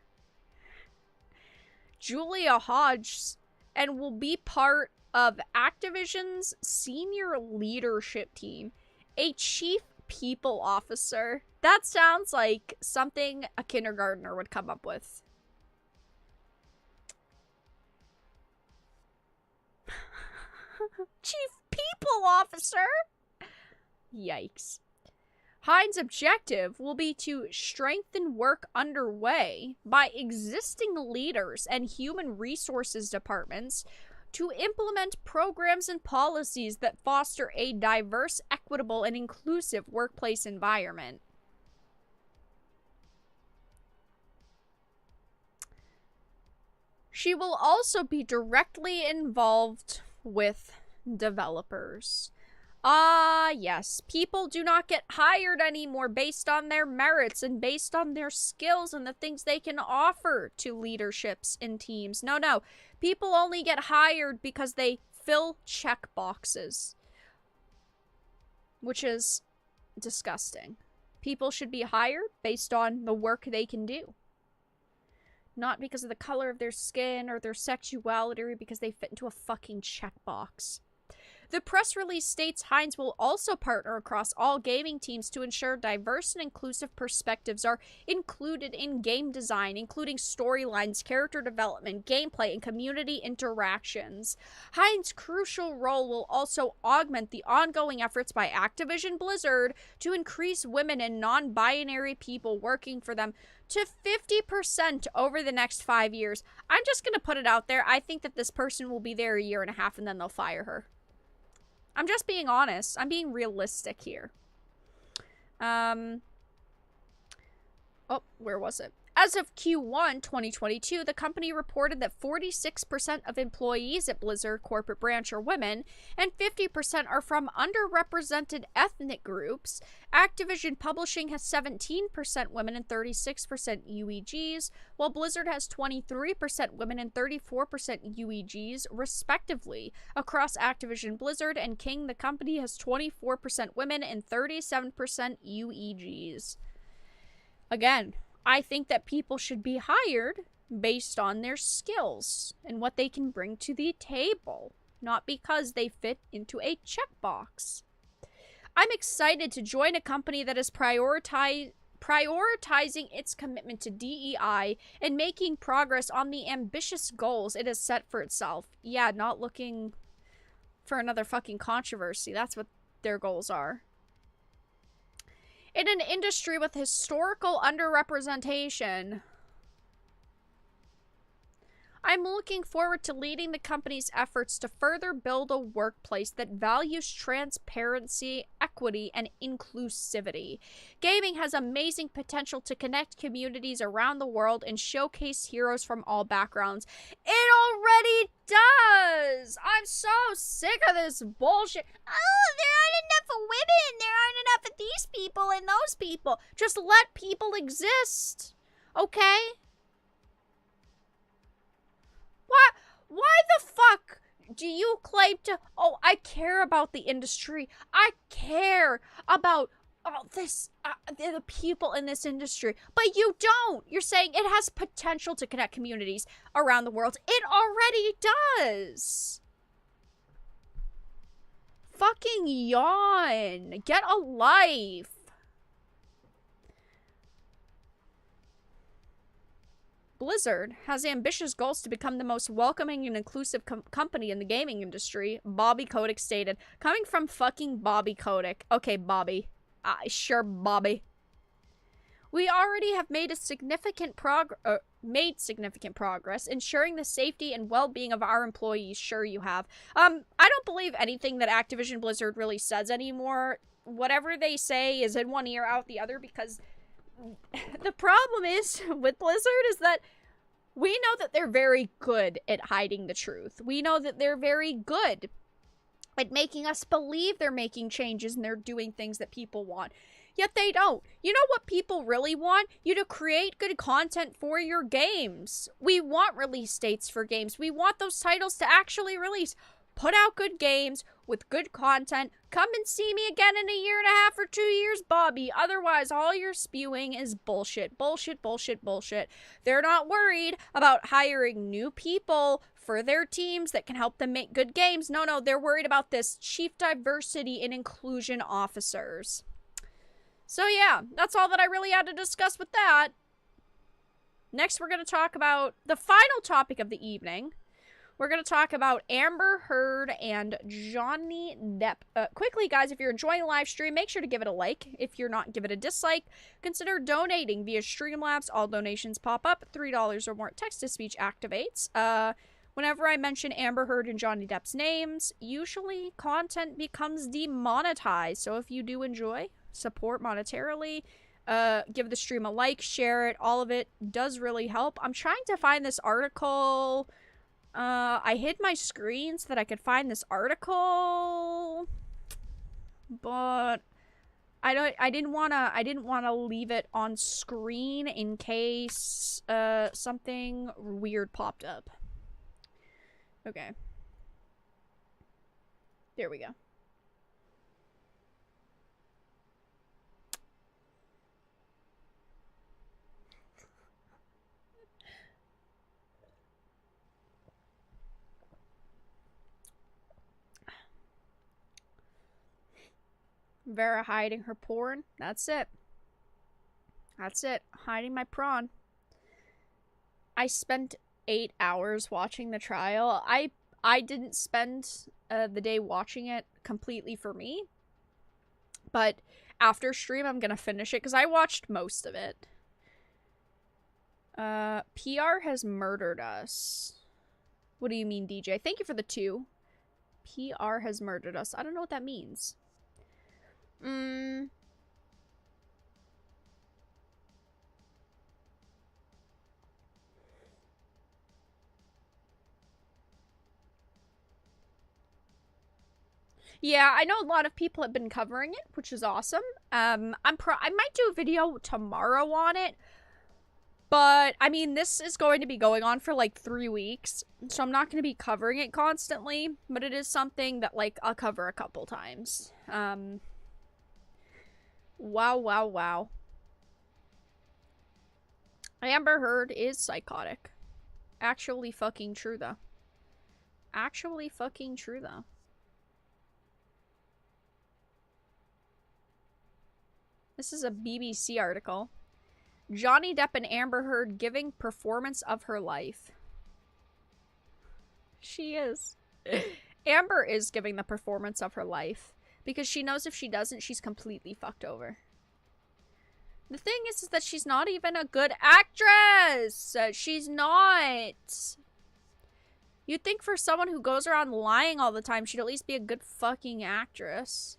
Julia Hodges and will be part of Activision's senior leadership team. A Chief People Officer. That sounds like something a kindergartner would come up with. Chief People Officer? Yikes. Hines' objective will be to strengthen work underway by existing leaders and human resources departments to implement programs and policies that foster a diverse, equitable, and inclusive workplace environment. She will also be directly involved with developers. Yes, people do not get hired anymore based on their merits and based on their skills and the things they can offer to leaderships in teams. No. People only get hired because they fill check boxes, which is disgusting. People should be hired based on the work they can do, not because of the color of their skin or their sexuality or because they fit into a fucking checkbox. The press release states Hines will also partner across all gaming teams to ensure diverse and inclusive perspectives are included in game design, including storylines, character development, gameplay, and community interactions. Hines' crucial role will also augment the ongoing efforts by Activision Blizzard to increase women and non-binary people working for them to 50% over the next 5 years. I'm just going to put it out there. I think that this person will be there a year and a half and then they'll fire her. I'm just being honest. I'm being realistic here. Oh, where was it? As of Q1 2022, the company reported that 46% of employees at Blizzard corporate branch are women, and 50% are from underrepresented ethnic groups. Activision Publishing has 17% women and 36% UEGs, while Blizzard has 23% women and 34% UEGs, respectively. Across Activision Blizzard and King, the company has 24% women and 37% UEGs. Again, I think that people should be hired based on their skills and what they can bring to the table, not because they fit into a checkbox. I'm excited to join a company that is prioritizing its commitment to DEI and making progress on the ambitious goals it has set for itself. Yeah, not looking for another fucking controversy. That's what their goals are. In an industry with historical underrepresentation, I'm looking forward to leading the company's efforts to further build a workplace that values transparency, equity, and inclusivity. Gaming has amazing potential to connect communities around the world and showcase heroes from all backgrounds. It already does! I'm so sick of this bullshit. Oh, there aren't enough women. There aren't enough of these people and those people. Just let people exist. Okay? Why the fuck do you claim to, oh, I care about the industry. I care about the people in this industry. But you don't. You're saying it has potential to connect communities around the world. It already does. Fucking yawn. Get a life. Blizzard has ambitious goals to become the most welcoming and inclusive company in the gaming industry, Bobby Kotick stated. Coming from fucking Bobby Kotick. Okay, Bobby. Sure, Bobby. We already have made significant progress ensuring the safety and well-being of our employees. Sure you have. I don't believe anything that Activision Blizzard really says anymore. Whatever they say is in one ear, out the other, because the problem is with Blizzard is that we know that they're very good at hiding the truth. We know that they're very good at making us believe they're making changes and they're doing things that people want. Yet they don't. You know what people really want? You to create good content for your games. We want release dates for games. We want those titles to actually release. Put out good games with good content. Come and see me again in a year and a half or 2 years, Bobby. Otherwise, all you're spewing is bullshit. Bullshit, bullshit, bullshit. They're not worried about hiring new people for their teams that can help them make good games. No, they're worried about this chief diversity and inclusion officers. So yeah, that's all that I really had to discuss with that. Next, we're going to talk about the final topic of the evening. We're going to talk about Amber Heard and Johnny Depp. Quickly, guys, if you're enjoying the live stream, make sure to give it a like. If you're not, give it a dislike. Consider donating via Streamlabs. All donations pop up. $3 or more text-to-speech activates. Whenever I mention Amber Heard and Johnny Depp's names, usually content becomes demonetized. So if you do enjoy, support monetarily. Give the stream a like, share it. All of it does really help. I'm trying to find this article. I hid my screen so that I could find this article, but I didn't wanna leave it on screen in case something weird popped up. Okay. There we go. Vera hiding her porn. That's it. That's it. Hiding my prawn. I spent 8 hours watching the trial. I didn't spend the day watching it completely for me. But after stream, I'm gonna finish it because I watched most of it. PR has murdered us. What do you mean, DJ? Thank you for the 2. PR has murdered us. I don't know what that means. Yeah, I know a lot of people have been covering it, which is awesome. I might do a video tomorrow on it. But, I mean, this is going to be going on for, like, 3 weeks. So I'm not going to be covering it constantly. But it is something that, like, I'll cover a couple times. Wow. Amber Heard is psychotic. Actually fucking true, though. This is a BBC article. Johnny Depp and Amber Heard giving performance of her life. She is. Amber is giving the performance of her life. Because she knows if she doesn't, she's completely fucked over. The thing is that she's not even a good actress. She's not. You'd think for someone who goes around lying all the time, she'd at least be a good fucking actress.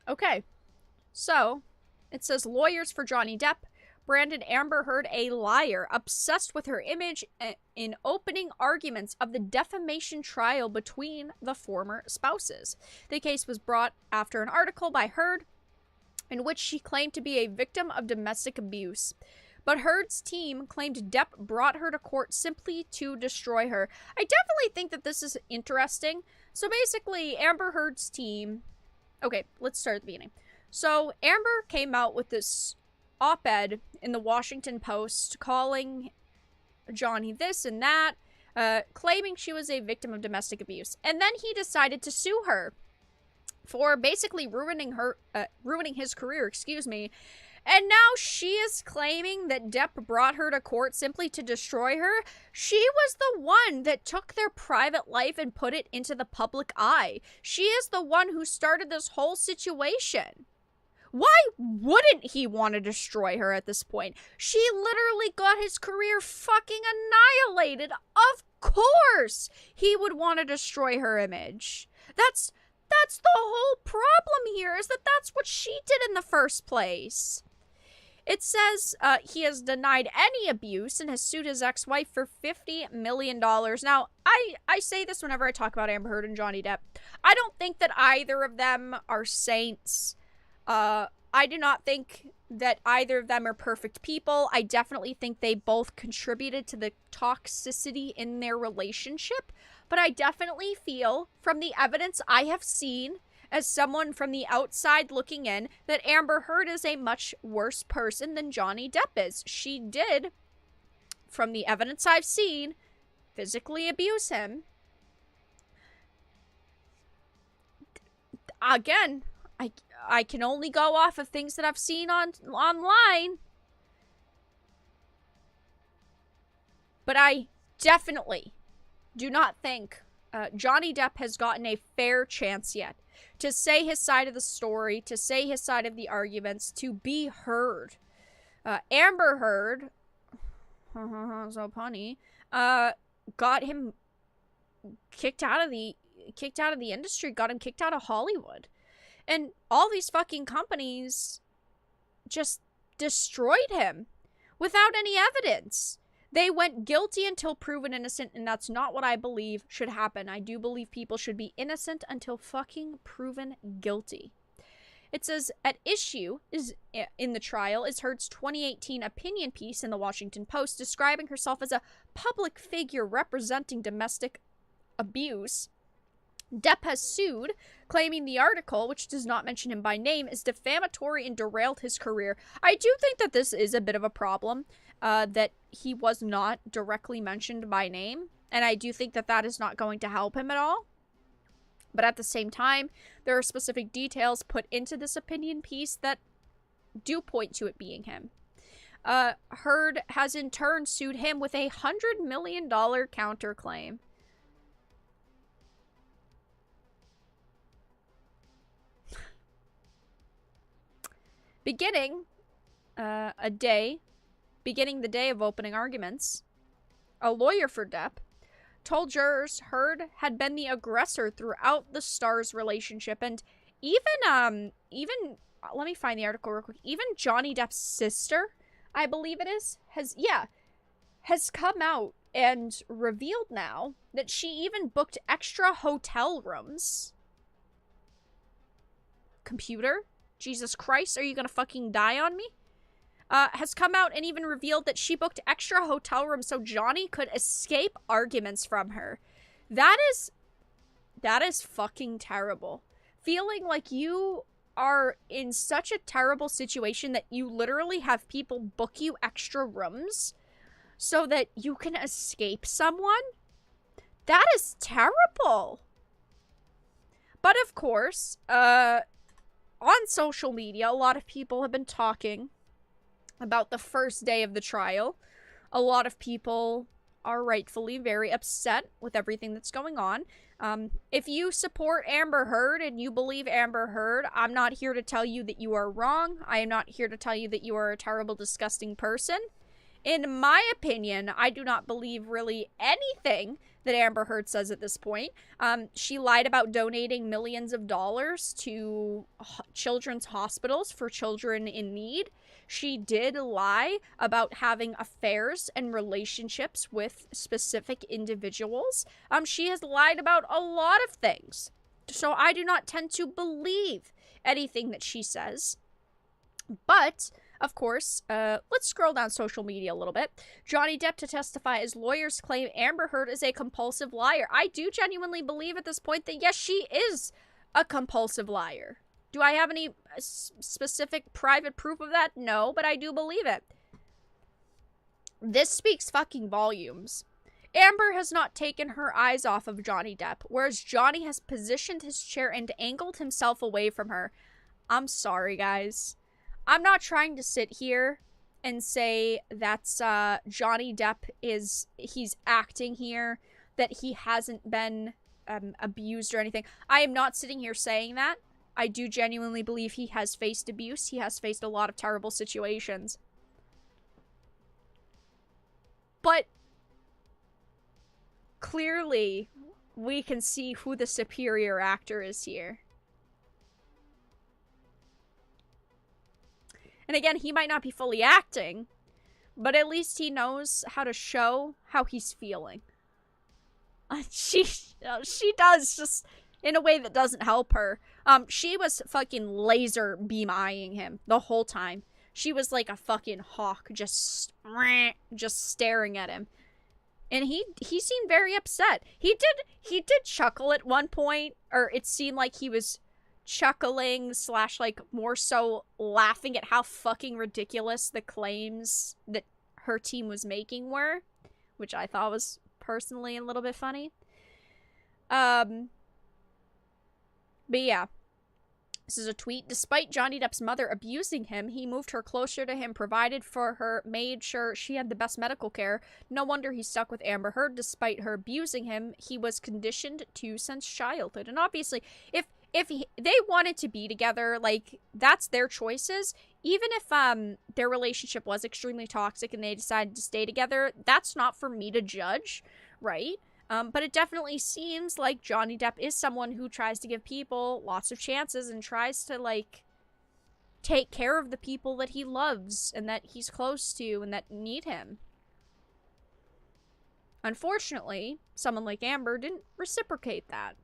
Okay. So, it says lawyers for Johnny Depp branded Amber Heard a liar, obsessed with her image in opening arguments of the defamation trial between the former spouses. The case was brought after an article by Heard in which she claimed to be a victim of domestic abuse. But Heard's team claimed Depp brought her to court simply to destroy her. I definitely think that this is interesting. So basically, Amber Heard's team... Okay, let's start at the beginning. So, Amber came out with this op-ed in the Washington Post calling Johnny this and that, claiming she was a victim of domestic abuse. And then he decided to sue her for basically ruining his career, And now she is claiming that Depp brought her to court simply to destroy her. She was the one that took their private life and put it into the public eye. She is the one who started this whole situation. Why wouldn't he want to destroy her at this point? She literally got his career fucking annihilated. Of course he would want to destroy her image. That's the whole problem here, is that that's what she did in the first place. It says he has denied any abuse and has sued his ex-wife for $50 million. Now, I say this whenever I talk about Amber Heard and Johnny Depp. I don't think that either of them are saints. I do not think that either of them are perfect people. I definitely think they both contributed to the toxicity in their relationship. But I definitely feel, from the evidence I have seen, as someone from the outside looking in, that Amber Heard is a much worse person than Johnny Depp is. She did, from the evidence I've seen, physically abuse him. Again, I can only go off of things that I've seen online. But I definitely do not think Johnny Depp has gotten a fair chance yet to say his side of the story, to say his side of the arguments, to be heard. Amber Heard, so punny, got him kicked out of the industry, got him kicked out of Hollywood. And all these fucking companies just destroyed him without any evidence. They went guilty until proven innocent, and that's not what I believe should happen. I do believe people should be innocent until fucking proven guilty. It says, at issue is in the trial is Heard's 2018 opinion piece in the Washington Post describing herself as a public figure representing domestic abuse. Depp has sued, claiming the article, which does not mention him by name, is defamatory and derailed his career. I do think that this is a bit of a problem, that he was not directly mentioned by name, and I do think that that is not going to help him at all. But at the same time, there are specific details put into this opinion piece that do point to it being him. Heard has in turn sued him with a $100 million counterclaim. Beginning the day of opening arguments, a lawyer for Depp told jurors Heard had been the aggressor throughout the stars' relationship, and even let me find the article real quick. Even Johnny Depp's sister, I believe it is, has come out and revealed now that she even booked extra hotel rooms. Computer? Jesus Christ, are you gonna fucking die on me? Has come out and even revealed that she booked extra hotel rooms so Johnny could escape arguments from her. That is fucking terrible. Feeling like you are in such a terrible situation that you literally have people book you extra rooms so that you can escape someone? That is terrible. But of course, on social media, a lot of people have been talking about the first day of the trial. A lot of people are rightfully very upset with everything that's going on. If you support Amber Heard and you believe Amber Heard, I'm not here to tell you that you are wrong. I am not here to tell you that you are a terrible, disgusting person. In my opinion, I do not believe really anything that Amber Heard says at this point. She lied about donating millions of dollars to children's hospitals for children in need. She did lie about having affairs and relationships with specific individuals. She has lied about a lot of things. So I do not tend to believe anything that she says. But, of course, let's scroll down social media a little bit. Johnny Depp to testify as lawyers claim Amber Heard is a compulsive liar. I do genuinely believe at this point that, yes, she is a compulsive liar. Do I have any specific private proof of that? No, but I do believe it. This speaks fucking volumes. Amber has not taken her eyes off of Johnny Depp, whereas Johnny has positioned his chair and angled himself away from her. I'm sorry, guys. I'm not trying to sit here and say that's Johnny Depp he's acting here, that he hasn't been abused or anything. I am not sitting here saying that. I do genuinely believe he has faced abuse. He has faced a lot of terrible situations. But clearly, we can see who the superior actor is here. And again, he might not be fully acting, but at least he knows how to show how he's feeling. She does, just in a way that doesn't help her. She was fucking laser beam eyeing him the whole time. She was like a fucking hawk, just staring at him. And he seemed very upset. He did chuckle at one point, or it seemed like he was chuckling / like more so laughing at how fucking ridiculous the claims that her team was making were, which I thought was personally a little bit funny. But yeah, this is a tweet. Despite Johnny Depp's mother abusing him, he moved her closer to him, provided for her, made sure she had the best medical care. No wonder he's stuck with Amber Heard. Despite her abusing him, he was conditioned to since childhood. And obviously, if they wanted to be together, like, that's their choices. Even if their relationship was extremely toxic and they decided to stay together, that's not for me to judge, right? But it definitely seems like Johnny Depp is someone who tries to give people lots of chances and tries to, like, take care of the people that he loves and that he's close to and that need him. Unfortunately, someone like Amber didn't reciprocate that.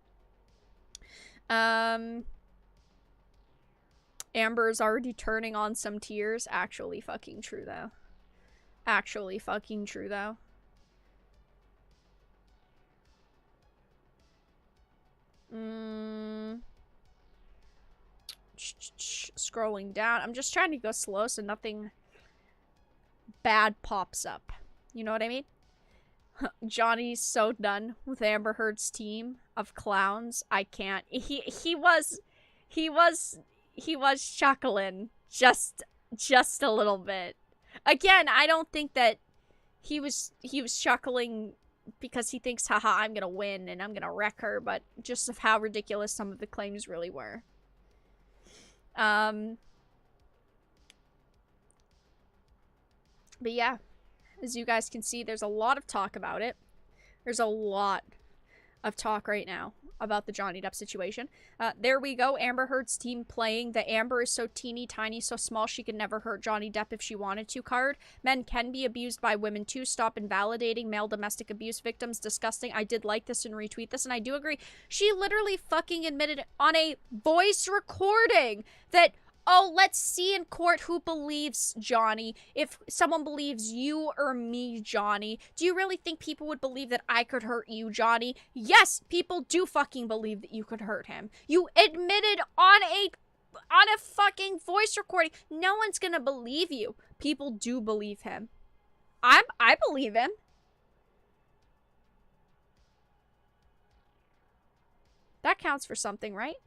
Amber's already turning on some tears. Actually fucking true, though. Actually fucking true, though. Scrolling down. I'm just trying to go slow so nothing bad pops up. You know what I mean? Johnny's so done with Amber Heard's team of clowns. I can't. He was chuckling just a little bit. Again, I don't think that he was chuckling because he thinks, haha, I'm gonna win and I'm gonna wreck her, but just of how ridiculous some of the claims really were. But yeah, as you guys can see, there's a lot of talk about it. There's a lot of talk right now about the Johnny Depp situation. There we go. Amber Heard's team playing the Amber is so teeny tiny, so small she could never hurt Johnny Depp if she wanted to card. Men can be abused by women too. Stop invalidating male domestic abuse victims. Disgusting. I did like this and retweet this, and I do agree. She literally fucking admitted on a voice recording that, oh, let's see in court who believes Johnny. If someone believes you or me, Johnny, do you really think people would believe that I could hurt you, Johnny? Yes, people do fucking believe that you could hurt him. You admitted on a fucking voice recording. No one's gonna believe you. People do believe him. I believe him. That counts for something, right?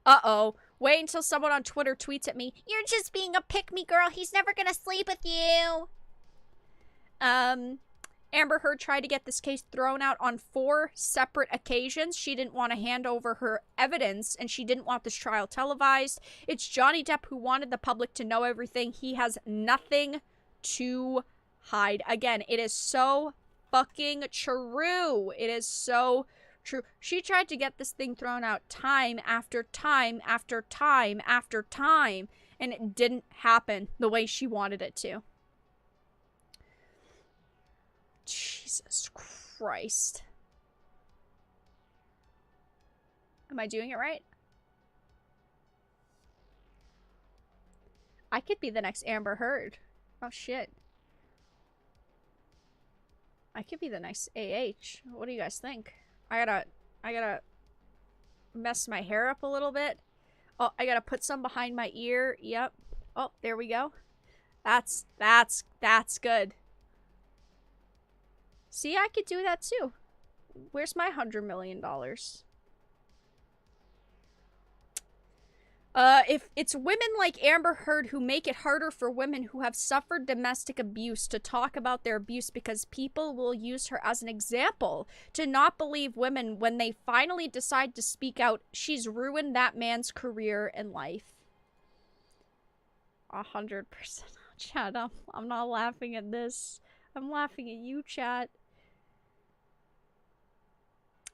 Uh-oh. Wait until someone on Twitter tweets at me, "You're just being a pick-me girl. He's never gonna sleep with you." Amber Heard tried to get this case thrown out on 4 separate occasions. She didn't want to hand over her evidence, and she didn't want this trial televised. It's Johnny Depp who wanted the public to know everything. He has nothing to hide. Again, it is so fucking true. It is so true. She tried to get this thing thrown out time after time after time after time, and it didn't happen the way she wanted it to. Jesus Christ. Am I doing it right? I could be the next Amber Heard. Oh shit. I could be the next AH. What do you guys think? I gotta mess my hair up a little bit. Oh, I gotta put some behind my ear. Yep. Oh, there we go. That's good. See, I could do that too. Where's my $100 million? If it's women like Amber Heard who make it harder for women who have suffered domestic abuse to talk about their abuse because people will use her as an example to not believe women when they finally decide to speak out, she's ruined that man's career and life. 100%. Chat, I'm not laughing at this. I'm laughing at you, chat.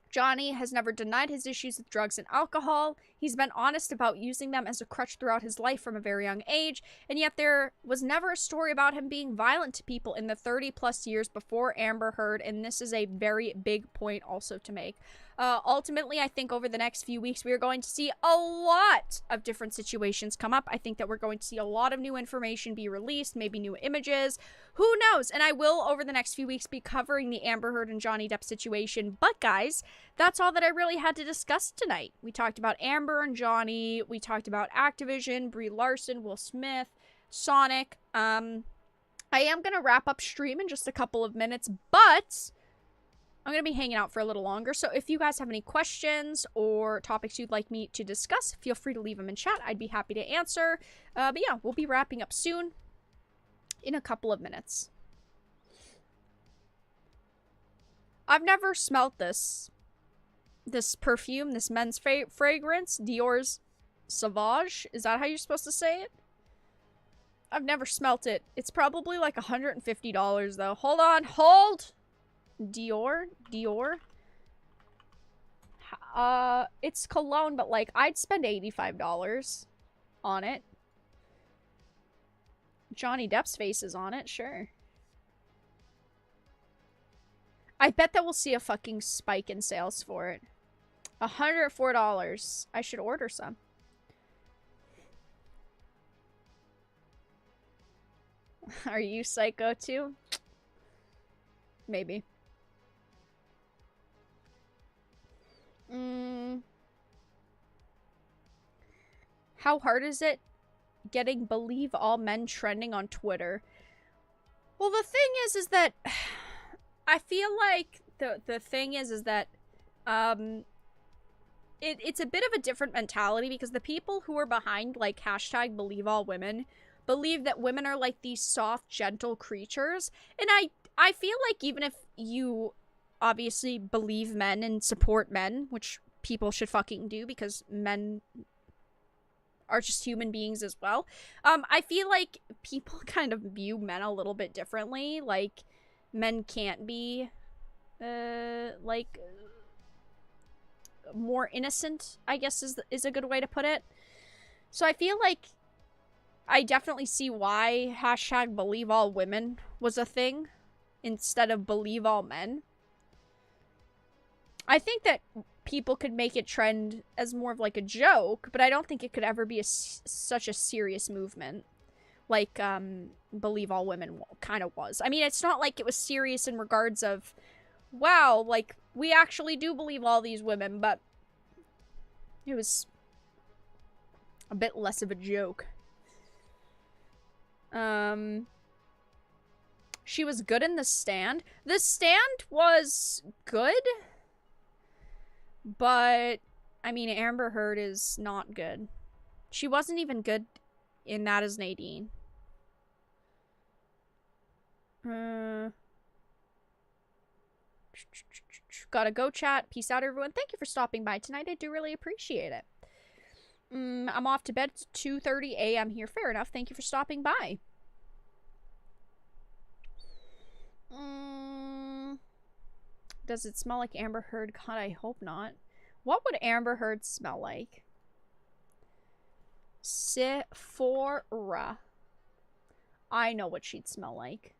Johnny has never denied his issues with drugs and alcohol. He's been honest about using them as a crutch throughout his life from a very young age, and yet there was never a story about him being violent to people in the 30-plus years before Amber Heard, and this is a very big point also to make. Ultimately, I think over the next few weeks, we are going to see a lot of different situations come up. I think that we're going to see a lot of new information be released, maybe new images. Who knows? And I will, over the next few weeks, be covering the Amber Heard and Johnny Depp situation. But, guys, that's all that I really had to discuss tonight. We talked about Amber and Johnny. We talked about Activision, Brie Larson, Will Smith, Sonic. I am going to wrap up stream in just a couple of minutes, but I'm going to be hanging out for a little longer, so if you guys have any questions or topics you'd like me to discuss, feel free to leave them in chat. I'd be happy to answer. But yeah, we'll be wrapping up soon in a couple of minutes. I've never smelt this perfume, this men's fragrance, Dior's Sauvage. Is that how you're supposed to say it? I've never smelt it. It's probably like $150 though. Hold on, hold! Dior. It's cologne, but like I'd spend $85 on it. Johnny Depp's face is on it, sure. I bet that we'll see a fucking spike in sales for it. $104. I should order some. Are you psycho too? Maybe. How hard is it getting believe all men trending on Twitter? Well, the thing is that I feel like the thing is that it's a bit of a different mentality because the people who are behind like hashtag believe all women believe that women are like these soft, gentle creatures, and I feel like even if you obviously believe men and support men, which people should fucking do because men are just human beings as well, I feel like people kind of view men a little bit differently. Like, men can't be, like, more innocent, I guess is a good way to put it. So I feel like I definitely see why hashtag believe all women was a thing instead of believe all men. I think that people could make it trend as more of like a joke, but I don't think it could ever be such a serious movement like believe all women kind of was. I mean, it's not like it was serious in regards of, wow, like, we actually do believe all these women, but it was a bit less of a joke. She was good in The Stand. The Stand was good, but, I mean, Amber Heard is not good. She wasn't even good in That Is Nadine. Gotta go, chat. Peace out, everyone. Thank you for stopping by tonight. I do really appreciate it. I'm off to bed. It's 2:30 a.m. here. Fair enough. Thank you for stopping by. Does it smell like Amber Heard? God, I hope not. What would Amber Heard smell like? Sephora. I know what she'd smell like.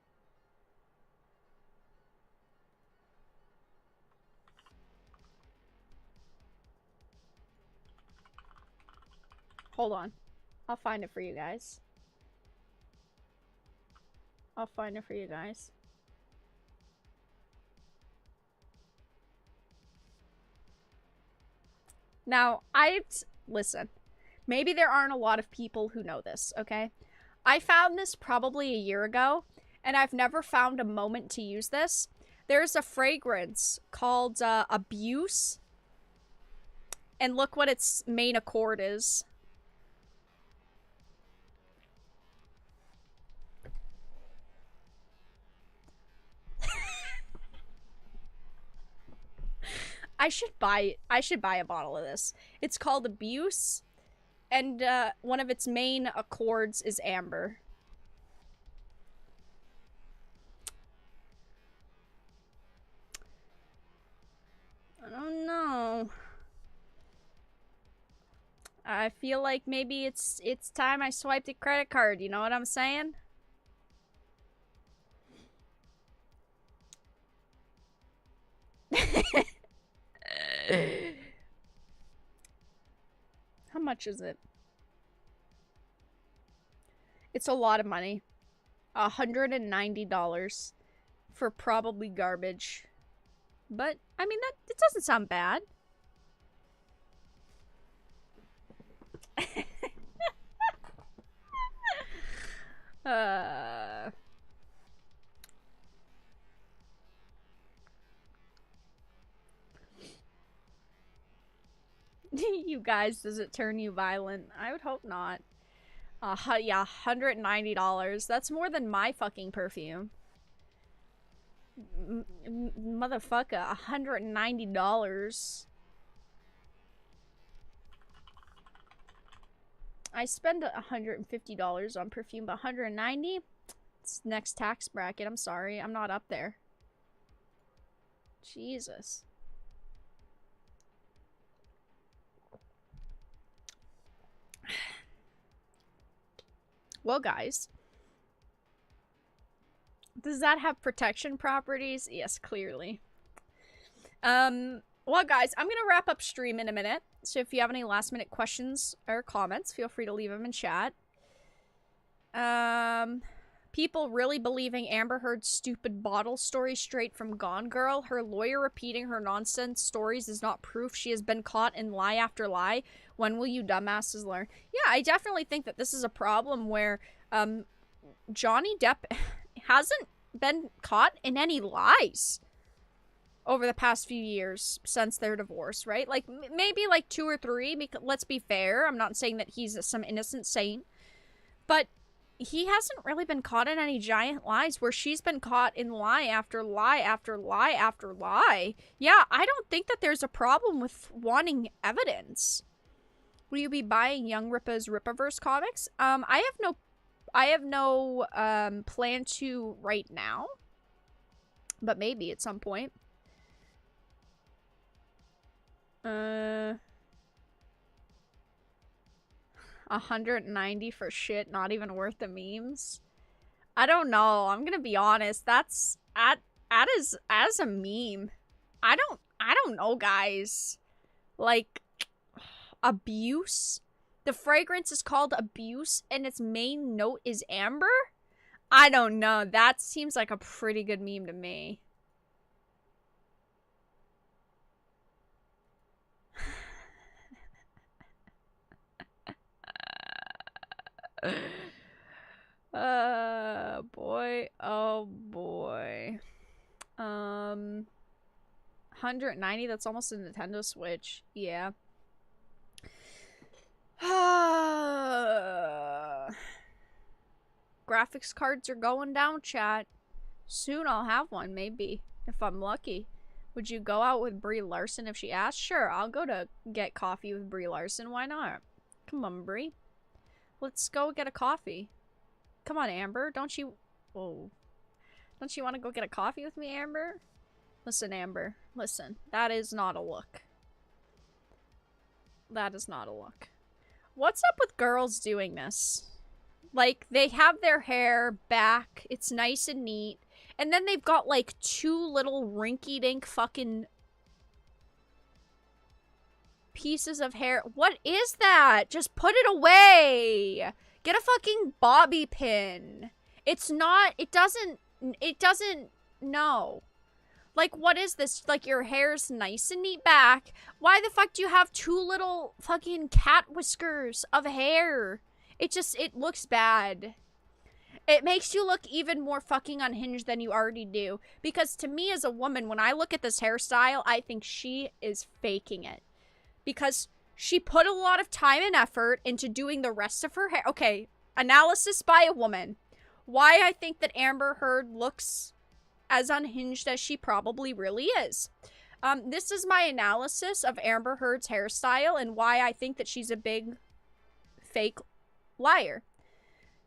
Hold on. I'll find it for you guys. I'll find it for you guys. Now, listen. Maybe there aren't a lot of people who know this, okay? I found this probably a year ago, and I've never found a moment to use this. There's a fragrance called Abuse, and look what its main accord is. I should buy a bottle of this. It's called Abuse, and one of its main accords is amber. I don't know. I feel like maybe it's time I swiped a credit card, you know what I'm saying? How much is it? It's a lot of money. $190 for probably garbage. But, I mean, it doesn't sound bad. You guys, does it turn you violent? I would hope not. Yeah, $190. That's more than my fucking perfume. Motherfucker, $190. I spend $150 on perfume, but $190? It's next tax bracket. I'm sorry. I'm not up there. Jesus. Well, guys. Does that have protection properties? Yes, clearly. Well, guys, I'm gonna wrap up stream in a minute. So if you have any last minute questions or comments, feel free to leave them in chat. People really believing Amber Heard's stupid bottle story straight from Gone Girl. Her lawyer repeating her nonsense stories is not proof she has been caught in lie after lie. When will you dumbasses learn? Yeah, I definitely think that this is a problem where, Johnny Depp hasn't been caught in any lies over the past few years since their divorce, right? Like, maybe like 2 or 3, because let's be fair. I'm not saying that he's some innocent saint, but he hasn't really been caught in any giant lies where she's been caught in lie after lie after lie after lie. Yeah, I don't think that there's a problem with wanting evidence. Will you be buying Young Rippa's Rippaverse comics? I have no plan to right now, but maybe at some point. $190 for shit, not even worth the memes. I don't know. I'm gonna be honest. That's as a meme. I don't know, guys. Like, Abuse. The fragrance is called Abuse, and its main note is amber. I don't know. That seems like a pretty good meme to me. Boy, oh boy. 190, that's almost a Nintendo Switch. Yeah. Graphics cards are going down, chat. Soon I'll have one, maybe, if I'm lucky. Would you go out with Brie Larson if she asked? Sure, I'll go to get coffee with Brie Larson. Why not? Come on, Brie. Let's go get a coffee. Come on, Amber. Don't you... Whoa. Don't you want to go get a coffee with me, Amber? Listen, Amber. Listen. That is not a look. That is not a look. What's up with girls doing this? Like, they have their hair back. It's nice and neat. And then they've got, like, 2 little rinky-dink fucking pieces of hair. What is that? Just put it away. Get a fucking bobby pin. It's not, it doesn't, no. Like, what is this? Like, your hair's nice and neat back. Why the fuck do you have 2 little fucking cat whiskers of hair? It looks bad. It makes you look even more fucking unhinged than you already do. Because to me as a woman, when I look at this hairstyle, I think she is faking it. Because she put a lot of time and effort into doing the rest of her hair. Okay, analysis by a woman. Why I think that Amber Heard looks as unhinged as she probably really is. This is my analysis of Amber Heard's hairstyle and why I think that she's a big fake liar.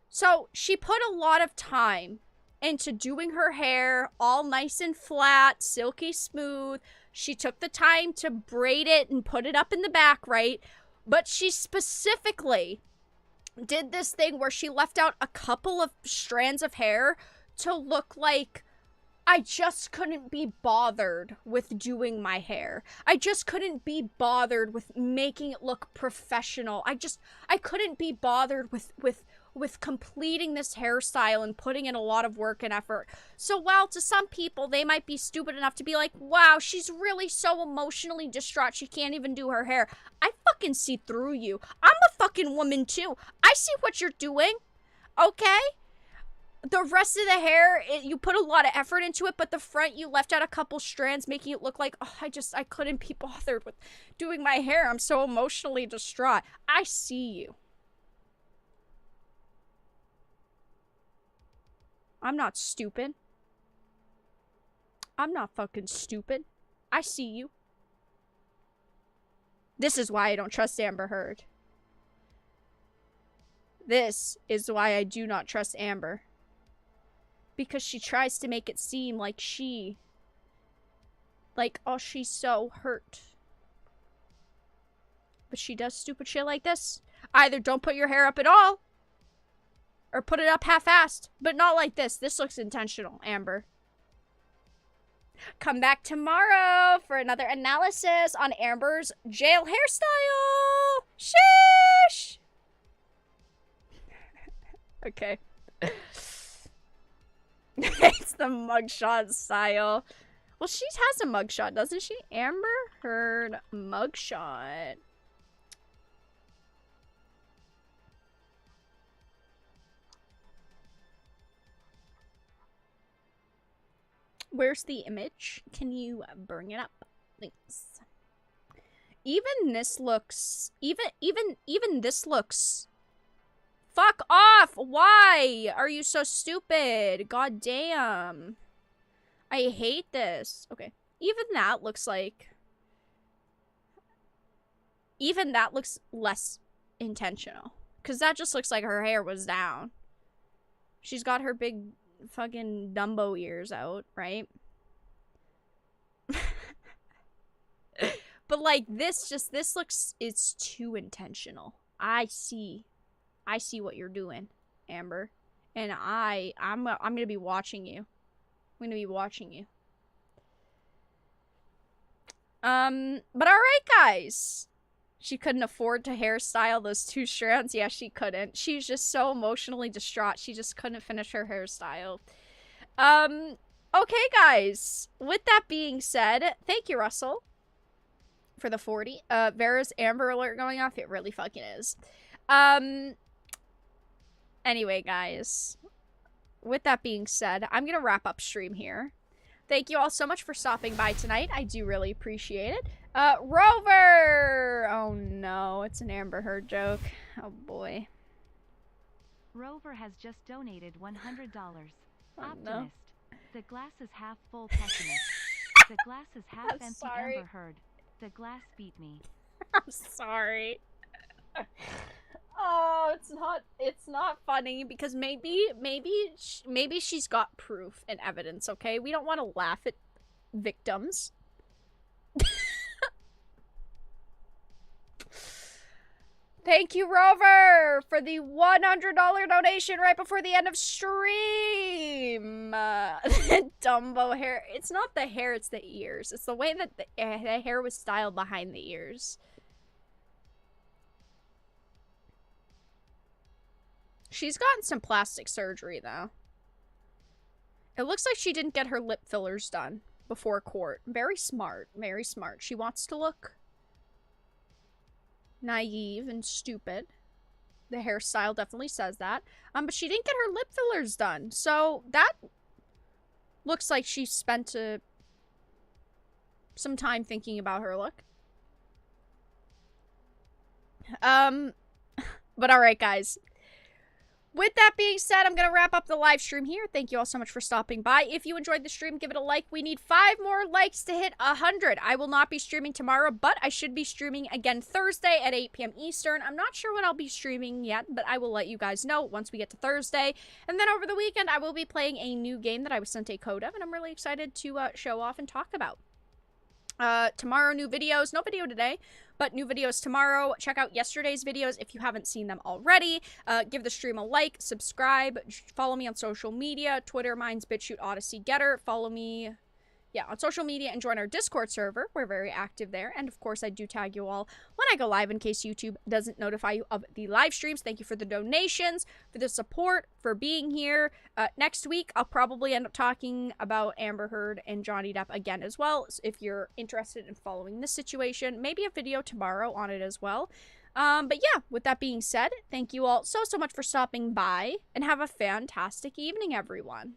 So, she put a lot of time into doing her hair all nice and flat, silky smooth. She took the time to braid it and put it up in the back, right? But she specifically did this thing where she left out a couple of strands of hair to look like I just couldn't be bothered with doing my hair. I just couldn't be bothered with making it look professional. I couldn't be bothered with completing this hairstyle and putting in a lot of work and effort. So while to some people, they might be stupid enough to be like, wow, she's really so emotionally distraught she can't even do her hair. I fucking see through you. I'm a fucking woman too. I see what you're doing. Okay? The rest of the hair, you put a lot of effort into it, but the front, you left out a couple strands, making it look like, oh, I couldn't be bothered with doing my hair. I'm so emotionally distraught. I see you. I'm not stupid. I'm not fucking stupid. I see you. This is why I don't trust Amber Heard. This is why I do not trust Amber. Because she tries to make it seem like oh, she's so hurt. But she does stupid shit like this. Either don't put your hair up at all, or put it up half-assed. But not like this. This looks intentional, Amber. Come back tomorrow for another analysis on Amber's jail hairstyle. Sheesh! Okay. It's the mugshot style. Well, she has a mugshot, doesn't she? Amber Heard mugshot. Where's the image? Can you bring it up? Thanks. Even this looks... Even this looks... Fuck off! Why are you so stupid? God damn. I hate this. Okay. Even that looks like... Even that looks less intentional. Because that just looks like her hair was down. She's got her big fucking Dumbo ears out, right? But like this looks... It's too intentional. I see what you're doing, Amber. And I'm gonna be watching you. I'm gonna be watching you. But alright, guys. She couldn't afford to hairstyle those 2 strands. Yeah, she couldn't. She's just so emotionally distraught. She just couldn't finish her hairstyle. Okay, guys. With that being said, thank you, Russell, for the 40. Vera's Amber Alert going off. It really fucking is. Anyway, guys, with that being said, I'm going to wrap up stream here. Thank you all so much for stopping by tonight. I do really appreciate it. Rover! Oh no, it's an Amber Heard joke. Oh boy. Rover has just donated $100. Oh, Optimist. no. The glass is half full pessimist. The glass is half I'm empty. sorry. Amber Heard. The glass beat me. I'm sorry. Oh, it's not funny because maybe she's got proof and evidence, okay? We don't want to laugh at victims. Thank you, Rover, for the $100 donation right before the end of stream. Dumbo hair. It's not the hair, it's the ears. It's the way that the hair was styled behind the ears. She's gotten some plastic surgery, though. It looks like she didn't get her lip fillers done before court. Very smart. Very smart. She wants to look naive and stupid. The hairstyle definitely says that. But she didn't get her lip fillers done. So that looks like she spent some time thinking about her look. But alright, guys. With that being said, I'm going to wrap up the live stream here. Thank you all so much for stopping by. If you enjoyed the stream, give it a like. We need 5 more likes to hit 100. I will not be streaming tomorrow, but I should be streaming again Thursday at 8 p.m. Eastern. I'm not sure when I'll be streaming yet, but I will let you guys know once we get to Thursday. And then over the weekend, I will be playing a new game that I was sent a code of, and I'm really excited to show off and talk about. Tomorrow, new videos. No video today, but new videos tomorrow. Check out yesterday's videos if you haven't seen them already. Give the stream a like, subscribe, follow me on social media, Twitter, mine's BitChute, Odyssey, Getter. Follow me, on social media and join our Discord server. We're very active there. And of course, I do tag you all when I go live in case YouTube doesn't notify you of the live streams. Thank you for the donations, for the support, for being here. Next week, I'll probably end up talking about Amber Heard and Johnny Depp again as well. So if you're interested in following this situation, maybe a video tomorrow on it as well. But yeah, with that being said, thank you all so much for stopping by and have a fantastic evening, everyone.